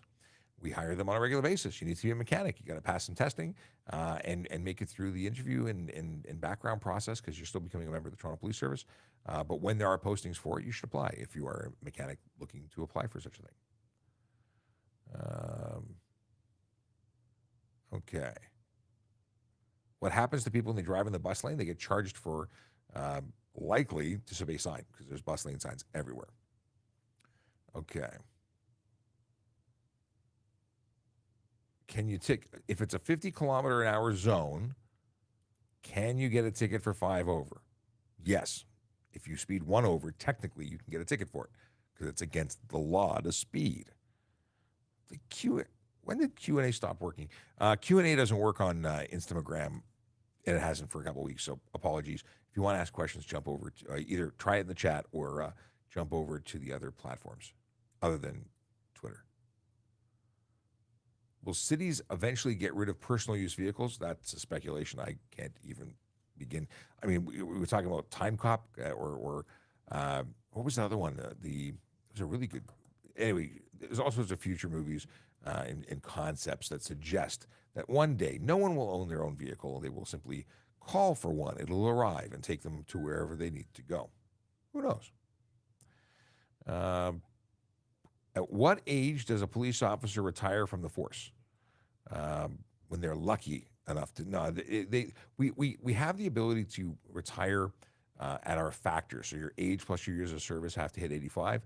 We hire them on a regular basis. You need to be a mechanic. You got to pass some testing and make it through the interview and background process because you're still becoming a member of the Toronto Police Service. But when there are postings for it, you should apply if you are a mechanic looking to apply for such a thing. Okay. What happens to people when they drive in the bus lane? They get charged for likely disobey sign because there's bus lane signs everywhere. Okay. Can you if it's a 50-kilometer-an-hour zone, can you get a ticket for 5 over? Yes. If you speed 1 over, technically you can get a ticket for it because it's against the law to speed. When did Q&A stop working? Q&A doesn't work on Instagram, and it hasn't for a couple of weeks, so apologies. If you want to ask questions, jump over to either try it in the chat or jump over to the other platforms other than Twitter. Will cities eventually get rid of personal use vehicles? That's a speculation I can't even begin. I mean, we were talking about Time Cop or what was the other one? It was a really good. Anyway, there's all sorts of future movies and concepts that suggest that one day no one will own their own vehicle. They will simply call for one. It'll arrive and take them to wherever they need to go. Who knows? At what age does a police officer retire from the force? When they're lucky enough to. No, we have the ability to retire at our factor. So your age plus your years of service have to hit 85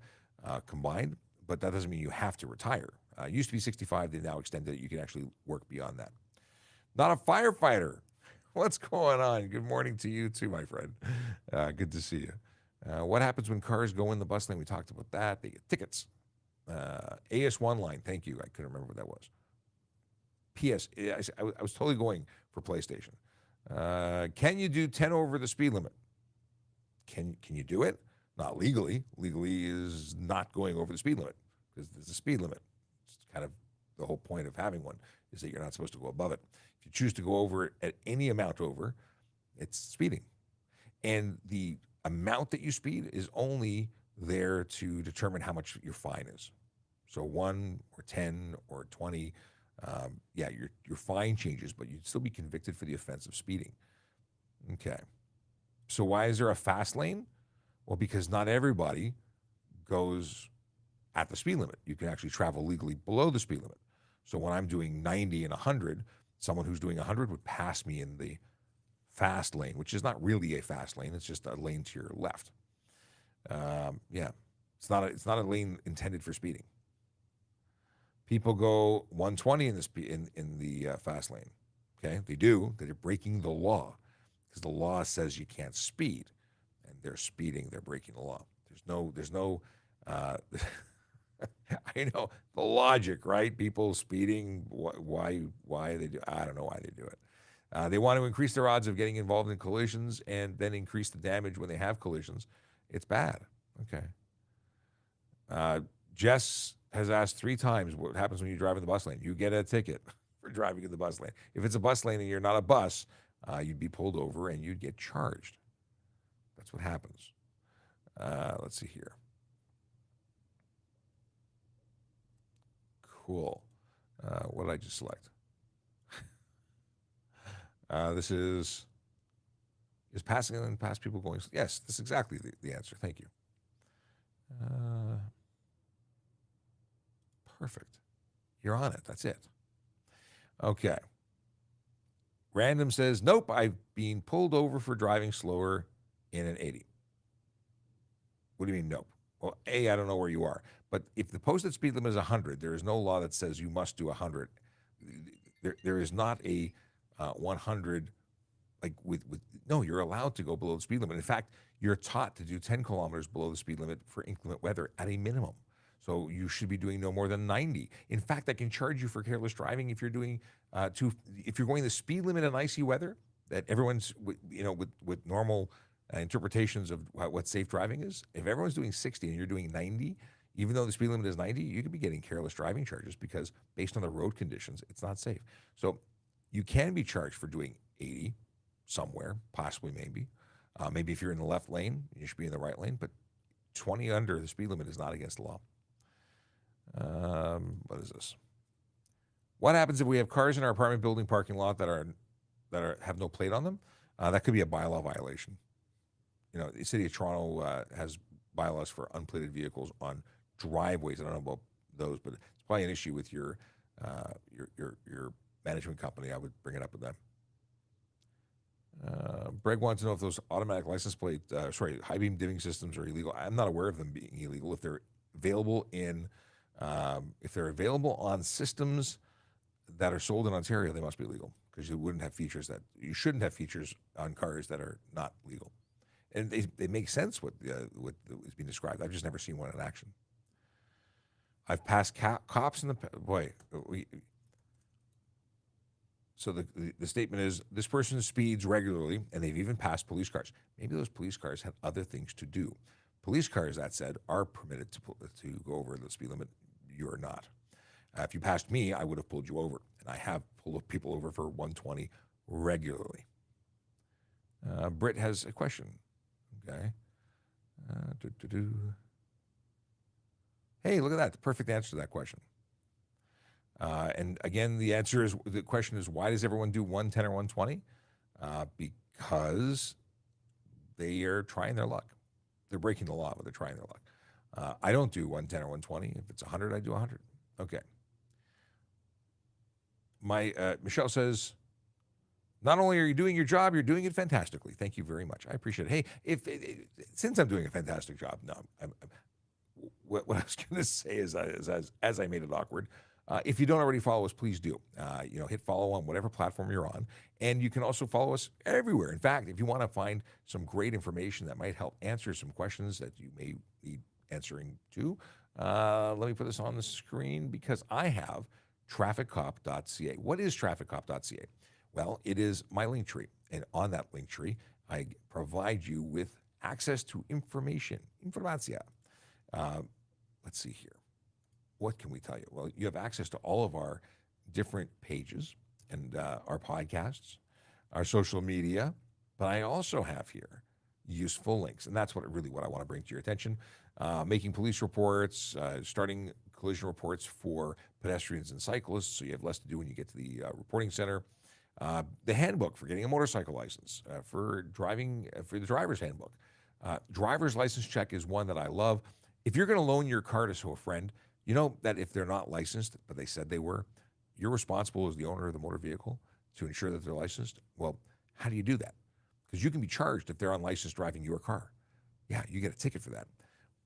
combined, but that doesn't mean you have to retire. It used to be 65. They now extended it. You can actually work beyond that. Not a firefighter. What's going on? Good morning to you too, my friend. Good to see you. What happens when cars go in the bus lane? We talked about that. They get tickets. AS1 line. Thank you. I couldn't remember what that was. PS. I was totally going for PlayStation. Can you do 10 over the speed limit? Can you do it? Not legally. Legally is not going over the speed limit because there's a speed limit. It's kind of the whole point of having one is that you're not supposed to go above it. If you choose to go over it at any amount over, it's speeding. And the amount that you speed is only there to determine how much your fine is. So 1 or 10 or 20, your fine changes, but you'd still be convicted for the offense of speeding. Okay. So why is there a fast lane? Well, because not everybody goes at the speed limit. You can actually travel legally below the speed limit. So when I'm doing 90 and 100, someone who's doing 100 would pass me in the fast lane, which is not really a fast lane. It's just a lane to your left. It's not a lane intended for speeding. People go 120 in the fast lane. Okay, they do. They're breaking the law because the law says you can't speed, and they're speeding. They're breaking the law. There's no. I know the logic, right? People speeding. Why they do? I don't know why they do it. They want to increase their odds of getting involved in collisions and then increase the damage when they have collisions. It's bad. Okay. Jess has asked 3 times what happens when you drive in the bus lane. You get a ticket for driving in the bus lane. If it's a bus lane and you're not a bus, you'd be pulled over and you'd get charged. That's what happens. Let's see here. Cool. What did I just select? This is passing and past people going. Yes, that's exactly the answer. Thank you. Perfect. You're on it. That's it. Okay. Random says, nope, I've been pulled over for driving slower in an 80. What do you mean, nope? Well, I don't know where you are. But if the posted speed limit is 100, there is no law that says you must do 100. There is not a 100, like no, you're allowed to go below the speed limit. In fact, you're taught to do 10 kilometers below the speed limit for inclement weather at a minimum. So you should be doing no more than 90. In fact, I can charge you for careless driving if you're doing if you're going the speed limit in icy weather that everyone's with normal interpretations of what safe driving is. If everyone's doing 60 and you're doing 90, even though the speed limit is 90, you could be getting careless driving charges because based on the road conditions, it's not safe. So you can be charged for doing 80 somewhere, possibly maybe. Maybe if you're in the left lane, you should be in the right lane, but 20 under the speed limit is not against the law. What is this? What happens if we have cars in our apartment building parking lot that have no plate on them? That could be a bylaw violation. The city of Toronto has bylaws for unplated vehicles on driveways. I don't know about those, but it's probably an issue with your management company. I would bring it up with them. Greg wants to know if those automatic license plate, high beam dimming systems are illegal. I'm not aware of them being illegal. If they're available on systems that are sold in Ontario, they must be legal, because you shouldn't have features on cars that are not legal. And they make sense what is being described. I've just never seen one in action. I've passed cops in the So the statement is, this person speeds regularly, and they've even passed police cars. Maybe those police cars had other things to do. Police cars, that said, are permitted to go over the speed limit. You're not. If you passed me, I would have pulled you over, and I have pulled people over for 120 regularly. Britt has a question. Okay. Hey, look at that. The perfect answer to that question. And again, the question is, why does everyone do 110 or 120? Because they are trying their luck. They're breaking the law, but they're trying their luck. I don't do 110 or 120. If it's 100, I do 100. Okay. Michelle says, not only are you doing your job, you're doing it fantastically. Thank you very much. I appreciate it. Hey, since I'm doing a fantastic job, what I was going to say is, as I made it awkward, if you don't already follow us, please do. Hit follow on whatever platform you're on. And you can also follow us everywhere. In fact, if you want to find some great information that might help answer some questions that you may need answering to, let me put this on the screen, because I have trafficcop.ca. What is trafficcop.ca? Well, it is my link tree. And on that link tree, I provide you with access to information. Informatia. Let's see here. What can we tell you? Well, you have access to all of our different pages and our podcasts, our social media, but I also have here useful links, and that's what I want to bring to your attention. Making police reports, starting collision reports for pedestrians and cyclists, so you have less to do when you get to the reporting center. The handbook for getting a motorcycle license, for driving, for the driver's handbook. Driver's license check is one that I love. If you're going to loan your car to a friend, you know that if they're not licensed, but they said they were, you're responsible as the owner of the motor vehicle to ensure that they're licensed. Well, how do you do that? Because you can be charged if they're unlicensed driving your car. Yeah, you get a ticket for that.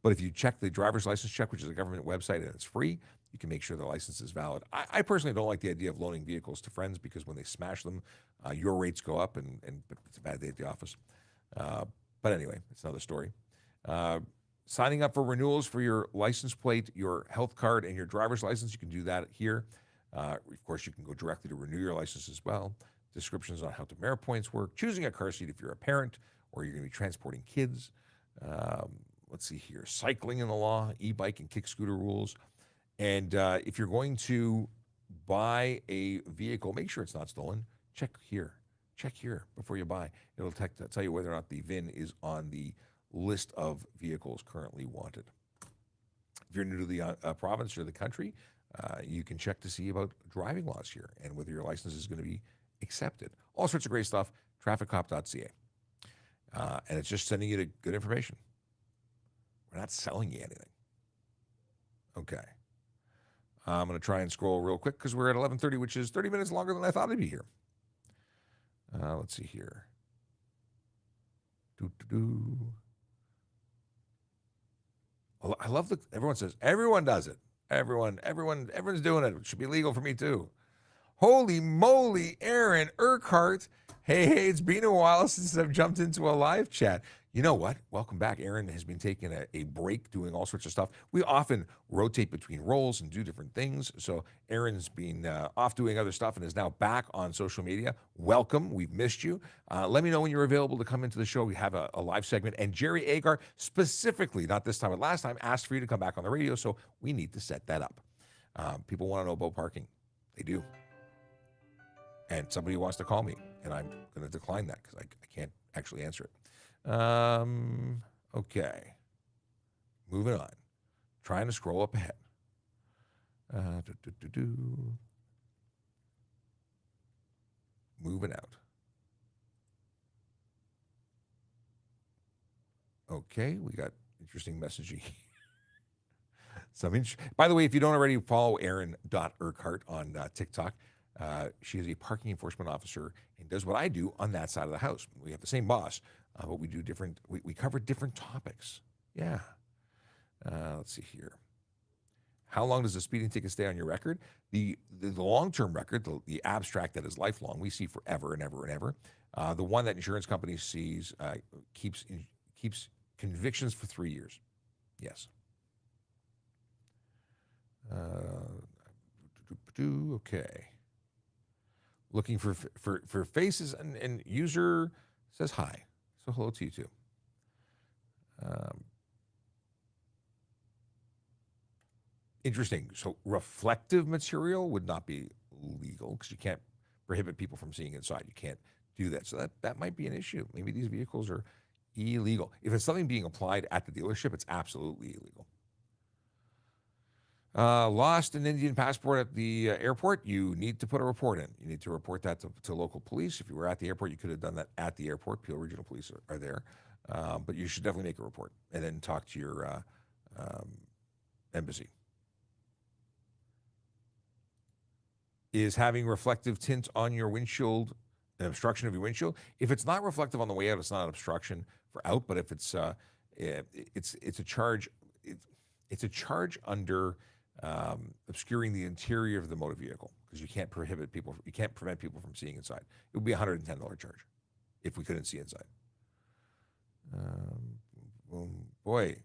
But if you check the driver's license check, which is a government website and it's free, you can make sure the license is valid. I personally don't like the idea of loaning vehicles to friends, because when they smash them, your rates go up, and it's a bad day at the office. But anyway, it's another story. Signing up for renewals for your license plate, your health card, and your driver's license, you can do that here. Of course, you can go directly to renew your license as well. Descriptions on how demerit points work. Choosing a car seat if you're a parent or you're going to be transporting kids. Let's see here. Cycling in the law, e-bike and kick scooter rules. And if you're going to buy a vehicle, make sure it's not stolen. Check here. Check here before you buy. It'll tell you whether or not the VIN is on the list of vehicles currently wanted. If you're new to the province or the country, you can check to see about driving laws here and whether your license is going to be accepted. All sorts of great stuff. Trafficcop.ca. And it's just sending you to good information. We're not selling you anything. Okay. I'm going to try and scroll real quick because we're at 11:30, which is 30 minutes longer than I thought I'd be here. Let's see here. I love everyone says, everyone does it. Everyone's doing it. It should be legal for me too. Holy moly, Aaron Urquhart. Hey, it's been a while since I've jumped into a live chat. You know what? Welcome back. Aaron has been taking a break doing all sorts of stuff. We often rotate between roles and do different things. So Aaron's been off doing other stuff and is now back on social media. Welcome. We've missed you. Let me know when you're available to come into the show. We have a live segment. And Jerry Agar specifically, not this time but last time, asked for you to come back on the radio. So we need to set that up. People want to know about parking. They do. And somebody wants to call me. And I'm going to decline that because I can't actually answer it. Okay. Moving on. Trying to scroll up ahead. Moving out. Okay, we got interesting messaging. By the way, if you don't already follow Erin.Urquhart on TikTok, she is a parking enforcement officer and does what I do on that side of the house. We have the same boss, but we do different, we cover different topics. Yeah. Let's see here. How long does a speeding ticket stay on your record? The long-term record, the abstract that is lifelong, we see forever and ever and ever. The one that insurance companies sees keeps convictions for 3 years. Yes. Okay. Looking for faces, and user says hi. So hello to you too. Interesting. So reflective material would not be legal because you can't prohibit people from seeing inside. You can't do that. So that might be an issue. Maybe these vehicles are illegal. If it's something being applied at the dealership, it's absolutely illegal. Lost an Indian passport at the airport, you need to put a report in. You need to report that to local police. If you were at the airport, you could have done that at the airport. Peel Regional Police are there. But you should definitely make a report and then talk to your embassy. Is having reflective tint on your windshield an obstruction of your windshield? If it's not reflective on the way out, it's not an obstruction for out. But if it's a charge, it's a charge under obscuring the interior of the motor vehicle because you can't prevent people from seeing inside. It would be a $110 charge if we couldn't see inside. Boy,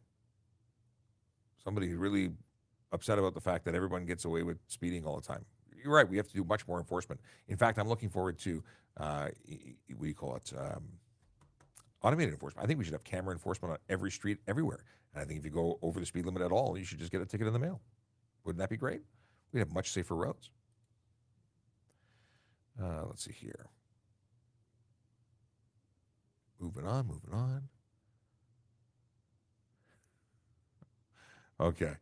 somebody really upset about the fact that everyone gets away with speeding all the time. You're right. We have to do much more enforcement. In fact, I'm looking forward to what do you call it? Automated enforcement. I think we should have camera enforcement on every street, everywhere. And I think if you go over the speed limit at all, you should just get a ticket in the mail. Wouldn't that be great? We'd have much safer roads. Let's see here. Moving on. Okay.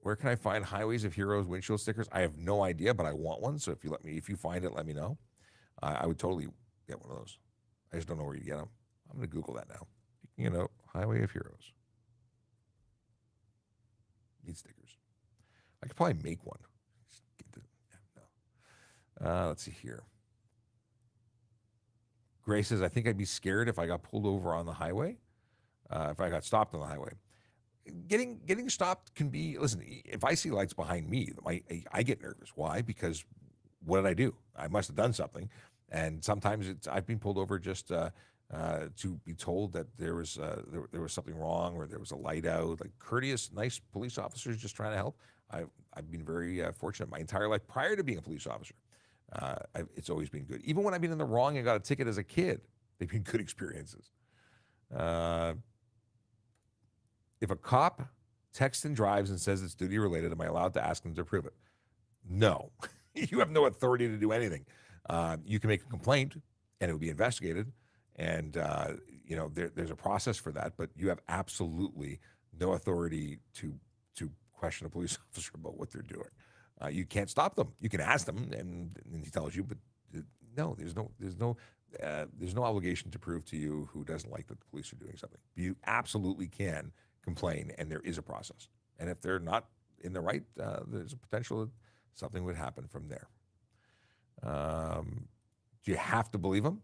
Where can I find Highways of Heroes windshield stickers? I have no idea, but I want one. So if you find it, let me know. I would totally get one of those. I just don't know where you get them. I'm going to Google that now. Highway of Heroes. Need stickers. I could probably make one. Let's see here. Gray says, I think I'd be scared if I got pulled over on the highway, if I got stopped on the highway. Getting stopped can be, listen, if I see lights behind me, I get nervous. Why? Because what did I do? I must have done something. And sometimes I've been pulled over just to be told that there was something wrong or there was a light out. Like courteous, nice police officers just trying to help. I've been very fortunate my entire life prior to being a police officer. It's always been good. Even when I've been in the wrong and got a ticket as a kid, they've been good experiences. If a cop texts and drives and says it's duty related, am I allowed to ask them to prove it? No. You have no authority to do anything. You can make a complaint and it will be investigated. And, there's a process for that, but you have absolutely no authority to question a police officer about what they're doing. You can't stop them. You can ask them and he tells you, but no, there's no obligation to prove to you who doesn't like that the police are doing something. You absolutely can complain, and there is a process. And if they're not in the right, there's a potential that something would happen from there. Do you have to believe them?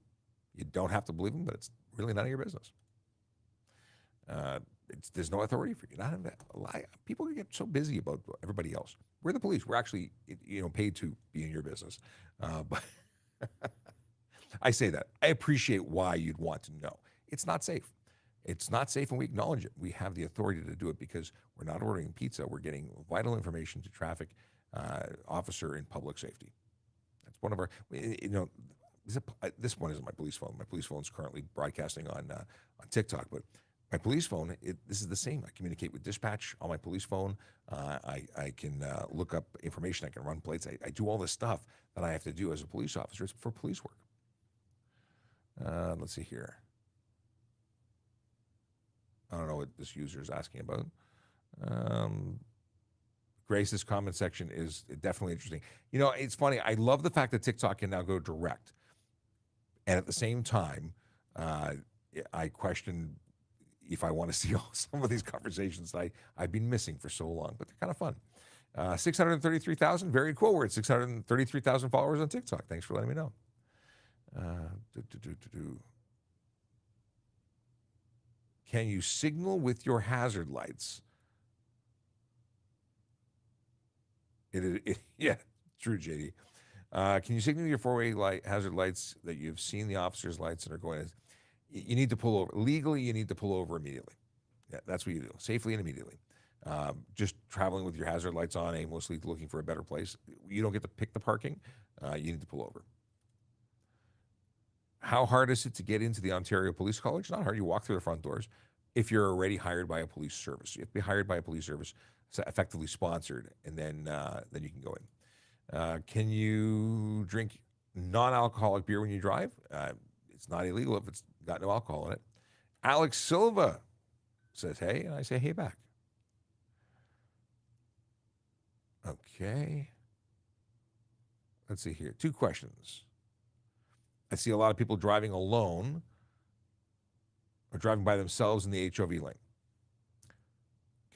You don't have to believe them, but it's really none of your business. There's no authority for you. People get so busy about everybody else. We're the police. We're actually, paid to be in your business. But I say that. I appreciate why you'd want to know. It's not safe. It's not safe, and we acknowledge it. We have the authority to do it because we're not ordering pizza. We're getting vital information to traffic officer in public safety. That's one of our, this one isn't my police phone. My police phone is currently broadcasting on TikTok, but my police phone, this is the same. I communicate with dispatch on my police phone. I can look up information. I can run plates. I do all this stuff that I have to do as a police officer. It's for police work. Let's see here. I don't know what this user is asking about. Grace's comment section is definitely interesting. You know, it's funny. I love the fact that TikTok can now go direct. And at the same time, I question if I want to see some of these conversations I've been missing for so long, but they're kind of fun. 633,000, very cool. We're at 633,000 followers on TikTok. Thanks for letting me know. Can you signal with your hazard lights? Yeah, true, JD. Can you signal your four-way hazard lights that you've seen the officer's lights and are going to? You need to pull over. Legally, you need to pull over immediately. Yeah, that's what you do, safely and immediately. Just traveling with your hazard lights on, aimlessly looking for a better place. You don't get to pick the parking. You need to pull over. How hard is it to get into the Ontario Police College? Not hard. You walk through the front doors. If you're already hired by a police service, you have to be hired by a police service, effectively sponsored, and then you can go in. Can you drink non-alcoholic beer when you drive? It's not illegal if it's got no alcohol in it. Alex Silva says, hey, and I say, hey back. Okay. Let's see here. 2 questions. I see a lot of people driving alone or driving by themselves in the HOV lane.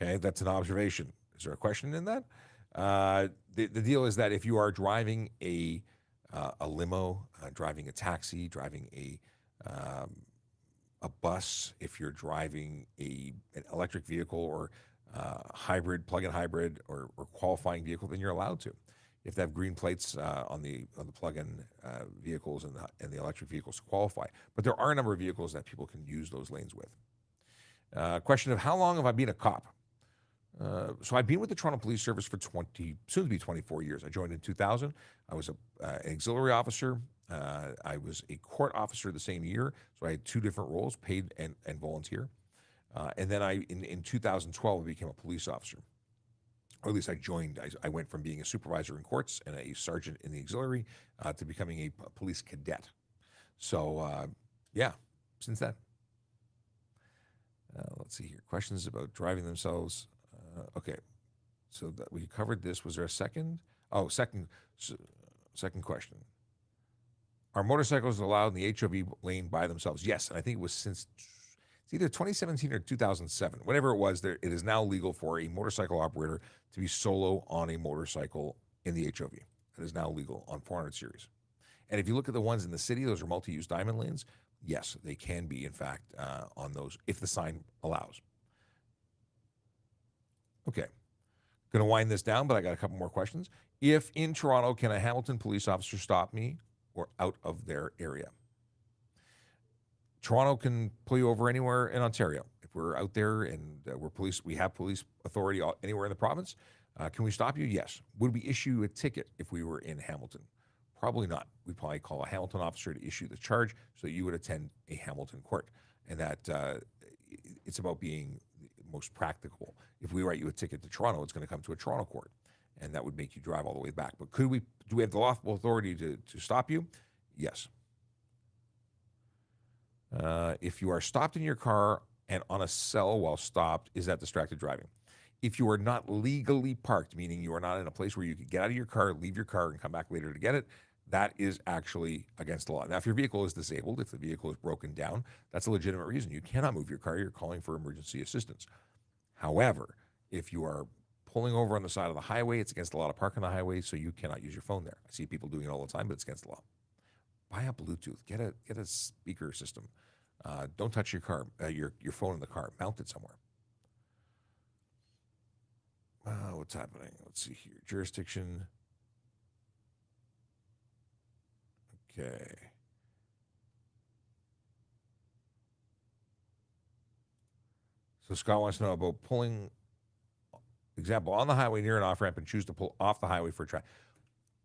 Okay, that's an observation. Is there a question in that? The deal is that if you are driving a limo, driving a taxi, driving a bus, if you're driving an electric vehicle or hybrid, plug-in hybrid, or qualifying vehicle, then you're allowed to. You have to have green plates on the plug-in vehicles and the electric vehicles to qualify. But there are a number of vehicles that people can use those lanes with. Question of how long have I been a cop? So I've been with the Toronto Police Service for soon to be 24 years. I joined in 2000. I was an auxiliary officer. I was a court officer the same year. So I had 2 different roles, paid and volunteer. And then in 2012, I became a police officer. Or at least I joined. I went from being a supervisor in courts and a sergeant in the auxiliary to becoming a police cadet. So, yeah, since then. Let's see here. Questions about driving themselves. Okay, so that we covered this. Was there a second? Oh, second question. Are motorcycles allowed in the HOV lane by themselves? Yes, and I think it was since it's either 2017 or 2007. Whatever it was, it is now legal for a motorcycle operator to be solo on a motorcycle in the HOV. It is now legal on 400 series. And if you look at the ones in the city, those are multi-use diamond lanes. Yes, they can be, in fact, on those if the sign allows. Okay, going to wind this down, but I got a couple more questions. If in Toronto, can a Hamilton police officer stop me or out of their area? Toronto can pull you over anywhere in Ontario. If we're out there and we have police authority anywhere in the province, can we stop you? Yes. Would we issue a ticket if we were in Hamilton? Probably not. We'd probably call a Hamilton officer to issue the charge so that you would attend a Hamilton court. And that it's about being most practicable. If we write you a ticket to Toronto, it's going to come to a Toronto court, and that would make you drive all the way back. But do we have the lawful authority to stop you? Yes. If you are stopped in your car and on a cell while stopped, is that distracted driving? If you are not legally parked, meaning you are not in a place where you could get out of your car, leave your car, and come back later to get it, that is actually against the law. Now, if your vehicle is disabled, if the vehicle is broken down, that's a legitimate reason. You cannot move your car. You're calling for emergency assistance. However, if you are pulling over on the side of the highway, it's against the law to park on the highway, so you cannot use your phone there. I see people doing it all the time, but it's against the law. Buy a Bluetooth. Get a speaker system. Don't touch your car, your phone in the car. Mount it somewhere. What's happening? Let's see here. Jurisdiction. Okay. So Scott wants to know about pulling, example, on the highway near an off-ramp and choose to pull off the highway for a traffic.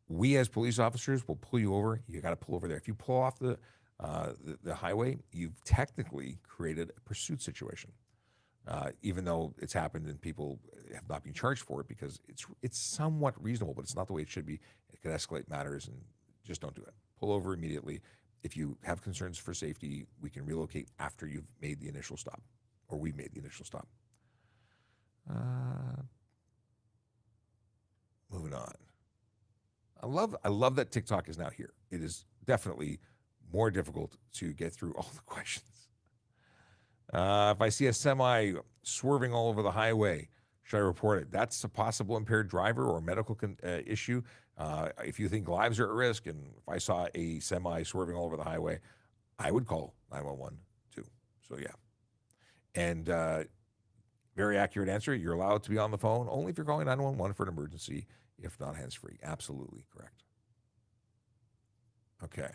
We as police officers will pull you over. You got to pull over there. If you pull off the highway, you've technically created a pursuit situation, even though it's happened and people have not been charged for it because it's somewhat reasonable, but it's not the way it should be. It could escalate matters, and just don't do it. Pull over immediately. If you have concerns for safety, we can relocate after you've made the initial stop, or we made the initial stop. Moving on. I love that TikTok is now here. It is definitely more difficult to get through all the questions. If I see a semi swerving all over the highway, should I report it? That's a possible impaired driver or medical issue. If you think lives are at risk, and if I saw a semi swerving all over the highway, I would call 911 too. So yeah. And very accurate answer. You're allowed to be on the phone only if you're calling 911 for an emergency, if not hands-free. Absolutely correct. Okay.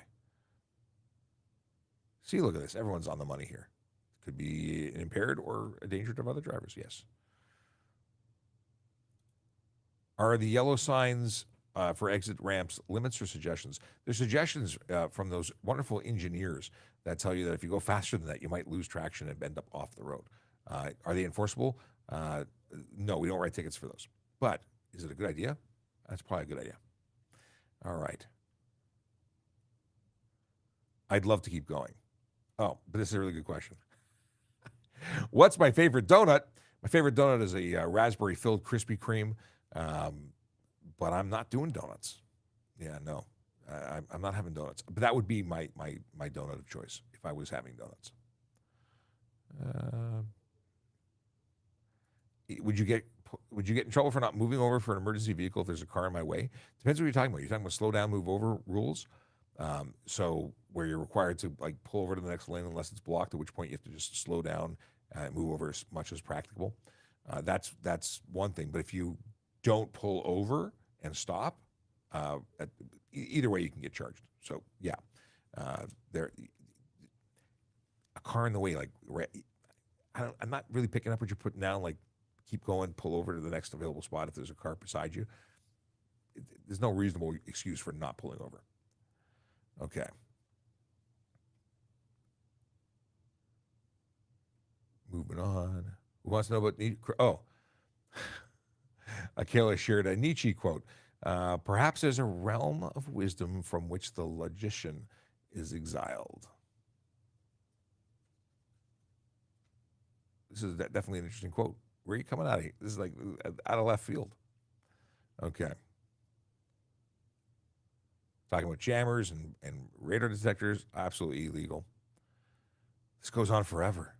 See, look at this. Everyone's on the money here. Could be an impaired or a danger to other drivers. Yes. Are the yellow signs for exit ramps limits or suggestions? There's suggestions from those wonderful engineers that tell you that if you go faster than that, you might lose traction and end up off the road. Are they enforceable? No, we don't write tickets for those. But is it a good idea? That's probably a good idea. All right. I'd love to keep going. Oh, but this is a really good question. What's my favorite donut? My favorite donut is a raspberry-filled Krispy Kreme, but I'm not doing donuts. Yeah, no. I'm not having donuts. But that would be my donut of choice if I was having donuts. Would you get in trouble for not moving over for an emergency vehicle if there's a car in my way? Depends what you're talking about. You're talking about slow down, move over rules. So where you're required to like pull over to the next lane unless it's blocked, at which point you have to just slow down and move over as much as practicable. That's one thing. But if you don't pull over and stop, either way you can get charged. So yeah, there a car in the way, like I'm not really picking up what you're putting down. Like keep going, pull over to the next available spot if there's a car beside you. There's no reasonable excuse for not pulling over. Okay. Moving on. Who wants to know about Nietzsche? Oh. Akela shared a Nietzsche quote. Perhaps there's a realm of wisdom from which the logician is exiled. This is definitely an interesting quote. Where are you coming out of here? This is like out of left field. Okay. Talking about jammers and radar detectors, absolutely illegal. This goes on forever.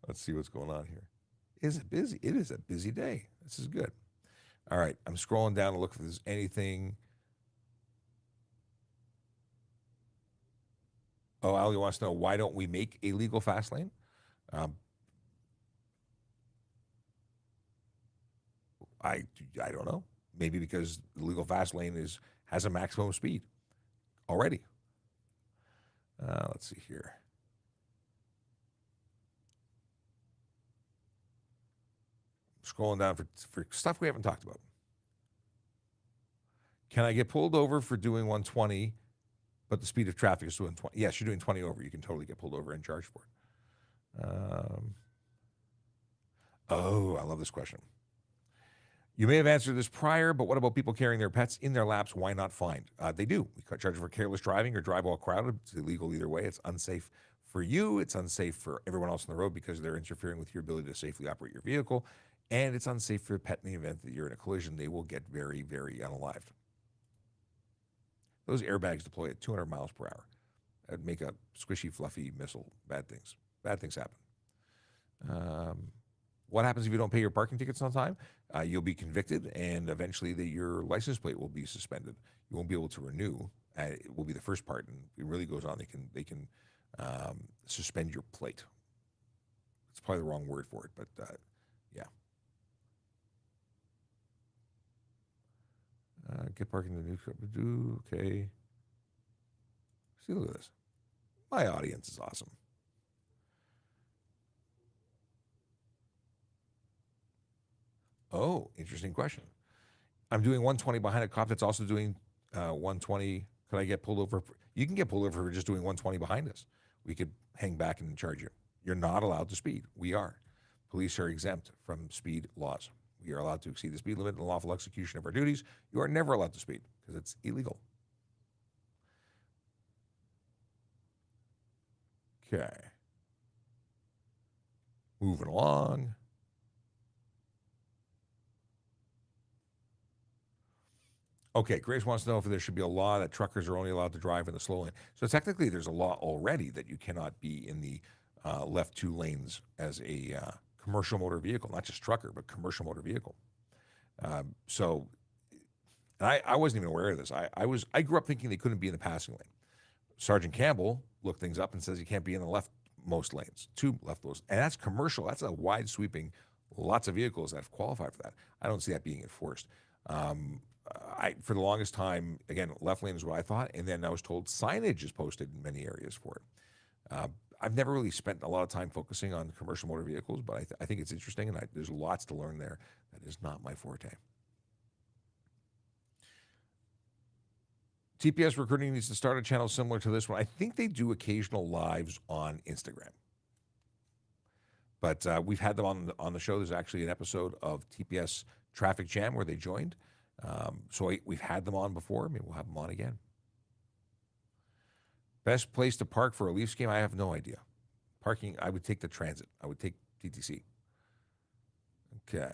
Let's see what's going on here. Is it busy? It is a busy day. This is good. All right, I'm scrolling down to look if there's anything. Oh, Ali wants to know, why don't we make a legal fast lane? I don't know. Maybe because the legal fast lane has a maximum speed already. Let's see here. Scrolling down for stuff we haven't talked about. Can I get pulled over for doing 120, but the speed of traffic is doing 20? Yes, you're doing 20 over. You can totally get pulled over and charged for it. Oh, I love this question. You may have answered this prior, but what about people carrying their pets in their laps? Why not fined? They do. We charge for careless driving or drive while crowded. It's illegal either way. It's unsafe for you. It's unsafe for everyone else on the road because they're interfering with your ability to safely operate your vehicle. And it's unsafe for a pet in the event that you're in a collision. They will get very, very unalived. Those airbags deploy at 200 miles per hour. That'd make a squishy, fluffy missile. Bad things. Bad things happen. What happens if you don't pay your parking tickets on time? You'll be convicted, and eventually your license plate will be suspended. You won't be able to renew. It will be the first part, and it really goes on. They can suspend your plate. It's probably the wrong word for it, but yeah. Get parking in the new truck. Okay. See, look at this. My audience is awesome. Oh, interesting question. I'm doing 120 behind a cop that's also doing 120. Could I get pulled over? You can get pulled over for just doing 120 behind us. We could hang back and charge you. You're not allowed to speed. We are. Police are exempt from speed laws. We are allowed to exceed the speed limit in the lawful execution of our duties. You are never allowed to speed because it's illegal. Okay. Moving along. Okay, Grace wants to know if there should be a law that truckers are only allowed to drive in the slow lane. So technically, there's a law already that you cannot be in the left 2 lanes as a commercial motor vehicle, not just trucker, but commercial motor vehicle. So, and I wasn't even aware of this. I grew up thinking they couldn't be in the passing lane. Sergeant Campbell looked things up and says you can't be in the leftmost lanes, 2 leftmost, and that's commercial. That's a wide sweeping, lots of vehicles that have qualified for that. I don't see that being enforced. For the longest time, again, left lane is what I thought, and then I was told signage is posted in many areas for it. I've never really spent a lot of time focusing on commercial motor vehicles, but I think it's interesting, and there's lots to learn there. That is not my forte. TPS Recruiting needs to start a channel similar to this one. I think they do occasional lives on Instagram. But we've had them on the show. There's actually an episode of TPS Traffic Jam where they joined. So we've had them on before. Maybe we'll have them on again. Best place to park for a Leafs game? I have no idea. Parking, I would take the transit. I would take TTC. Okay.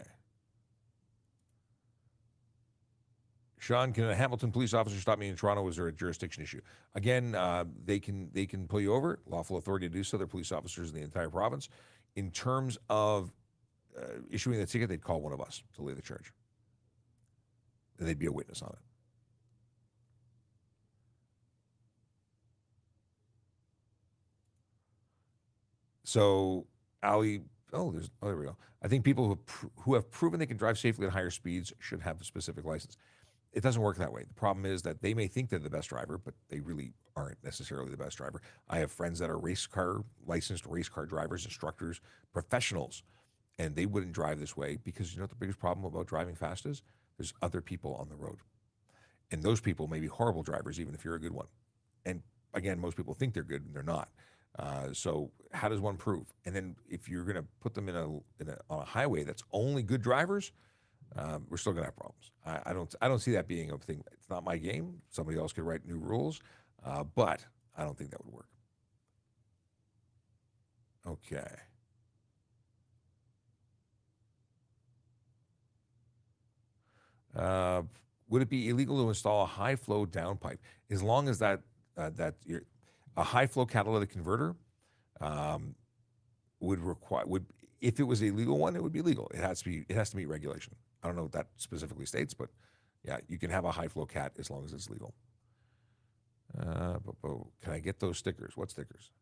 Sean, can a Hamilton police officer stop me in Toronto? Is there a jurisdiction issue? Again, they can pull you over. Lawful authority to do so. They're police officers in the entire province. In terms of issuing the ticket, they'd call one of us to lay the charge. And they'd be a witness on it. So, Ali, there we go. I think people who have proven they can drive safely at higher speeds should have a specific license. It doesn't work that way. The problem is that they may think they're the best driver, but they really aren't necessarily the best driver. I have friends that are licensed race car drivers, instructors, professionals, and they wouldn't drive this way because you know what the biggest problem about driving fast is? There's other people on the road. And those people may be horrible drivers, even if you're a good one. And again, most people think they're good and they're not. So how does one prove? And then if you're going to put them on a highway that's only good drivers, we're still going to have problems. I don't see that being a thing. It's not my game. Somebody else could write new rules, but I don't think that would work. Okay. Would it be illegal to install a high flow downpipe as long as that a high flow catalytic converter if it was a legal one, it would be legal. It has to meet regulation. I don't know what that specifically states, but yeah, you can have a high flow cat as long as it's legal. Can I get those stickers? What stickers?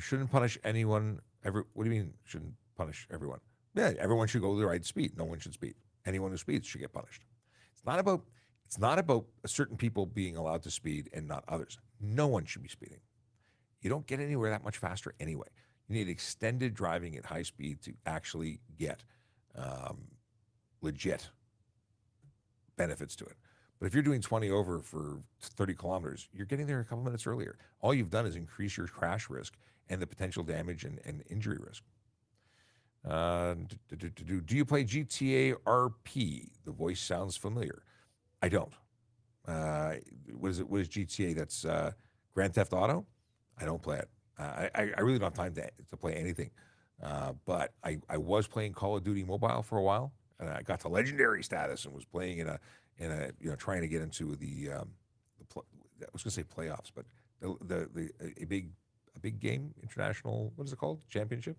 Shouldn't punish anyone. What do you mean shouldn't punish everyone? Yeah, everyone should go the right speed. No one should speed. Anyone who speeds should get punished. It's not about certain people being allowed to speed and not others. No one should be speeding. You don't get anywhere that much faster anyway. You need extended driving at high speed to actually get legit benefits to it. But if you're doing 20 over for 30 kilometers, you're getting there a couple minutes earlier. All you've done is increase your crash risk and the potential damage and injury risk. Do you play GTA RP? The voice sounds familiar. I don't. What is it? What is GTA? That's Grand Theft Auto? I don't play it. I really don't have time to play anything. But I was playing Call of Duty Mobile for a while, and I got to legendary status and was playing in a trying to get into I was going to say playoffs, but a big game, international, what is it called? Championship.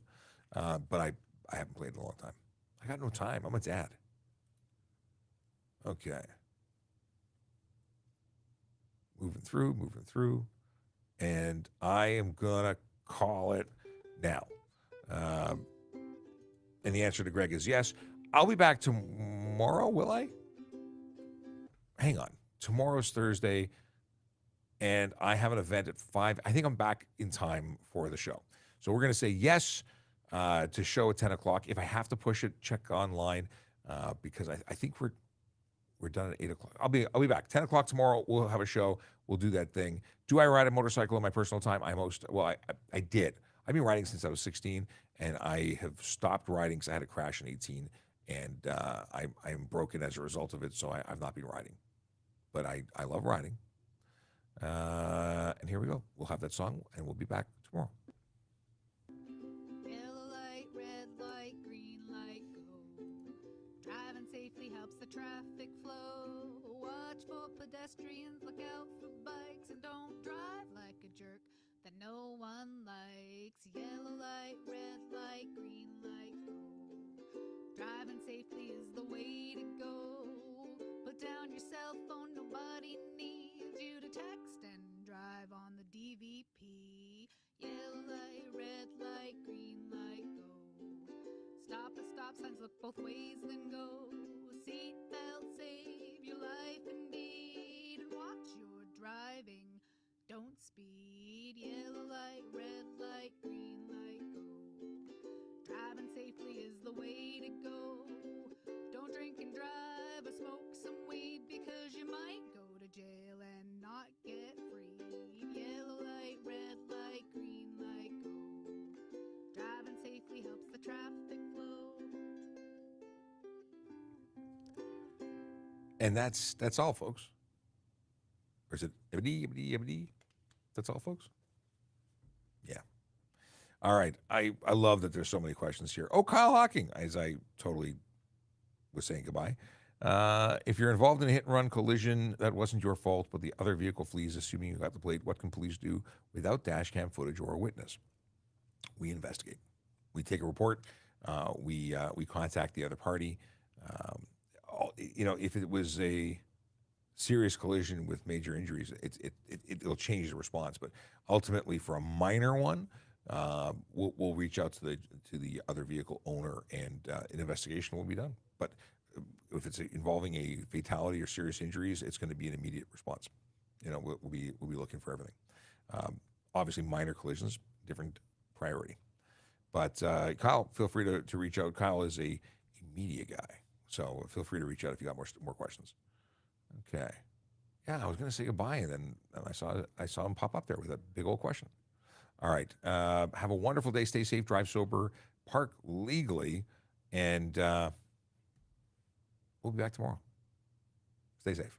But I haven't played in a long time. I got no time. I'm a dad. Okay. Moving through. And I am going to call it now. And the answer to Greg is yes. I'll be back tomorrow, will I? Hang on. Tomorrow's Thursday, and I have an event at 5. I think I'm back in time for the show. So we're going to say yes to show at 10 o'clock. If I have to push it, check online because I think we're done at 8 o'clock. I'll be back. 10 o'clock tomorrow, we'll have a show. We'll do that thing. Do I ride a motorcycle in my personal time? I did. I've been riding since I was 16, and I have stopped riding because I had a crash in 18, and I am broken as a result of it, so I've not been riding. But I love riding. And here we go. We'll have that song, and we'll be back tomorrow. Yellow light, red light, green light, go. Driving safely helps the traffic flow. Watch for pedestrians, look out for bikes, and don't drive like a jerk that no one likes. Yellow light, red light, green light, go. Driving safely is the way to go. Put down your cell phone, nobody needs you to text and drive on the DVP. Yellow light, red light, green light, go. Stop at stop signs, look both ways, then go. Seatbelt, save your life indeed. And watch your driving, don't speed. Yellow light, red light, green light, go. Driving safely is the way to go. Don't drink and drive or smoke some weed, because you might go to jail and not get free. Yellow light, red light, green light, go. Driving safely helps the traffic flow. And that's all, folks. Or is it ibity? That's all, folks? Yeah. All right. I love that there's so many questions here. Oh, Kyle Hawking, as I totally was saying goodbye. If you're involved in a hit-and-run collision, that wasn't your fault, but the other vehicle flees, assuming you got the plate, what can police do without dash cam footage or a witness? We investigate. We take a report. We contact the other party. If it was a serious collision with major injuries, it'll change the response. But ultimately, for a minor one, we'll reach out to the other vehicle owner, and an investigation will be done. But if it's involving a fatality or serious injuries, it's going to be an immediate response. We'll be looking for everything. Obviously, minor collisions, different priority. But Kyle, feel free to reach out. Kyle is a media guy, so feel free to reach out if you got more questions. Okay. Yeah, I was going to say goodbye, and then I saw him pop up there with a big old question. All right. Have a wonderful day. Stay safe. Drive sober. Park legally, and we'll be back tomorrow. Stay safe.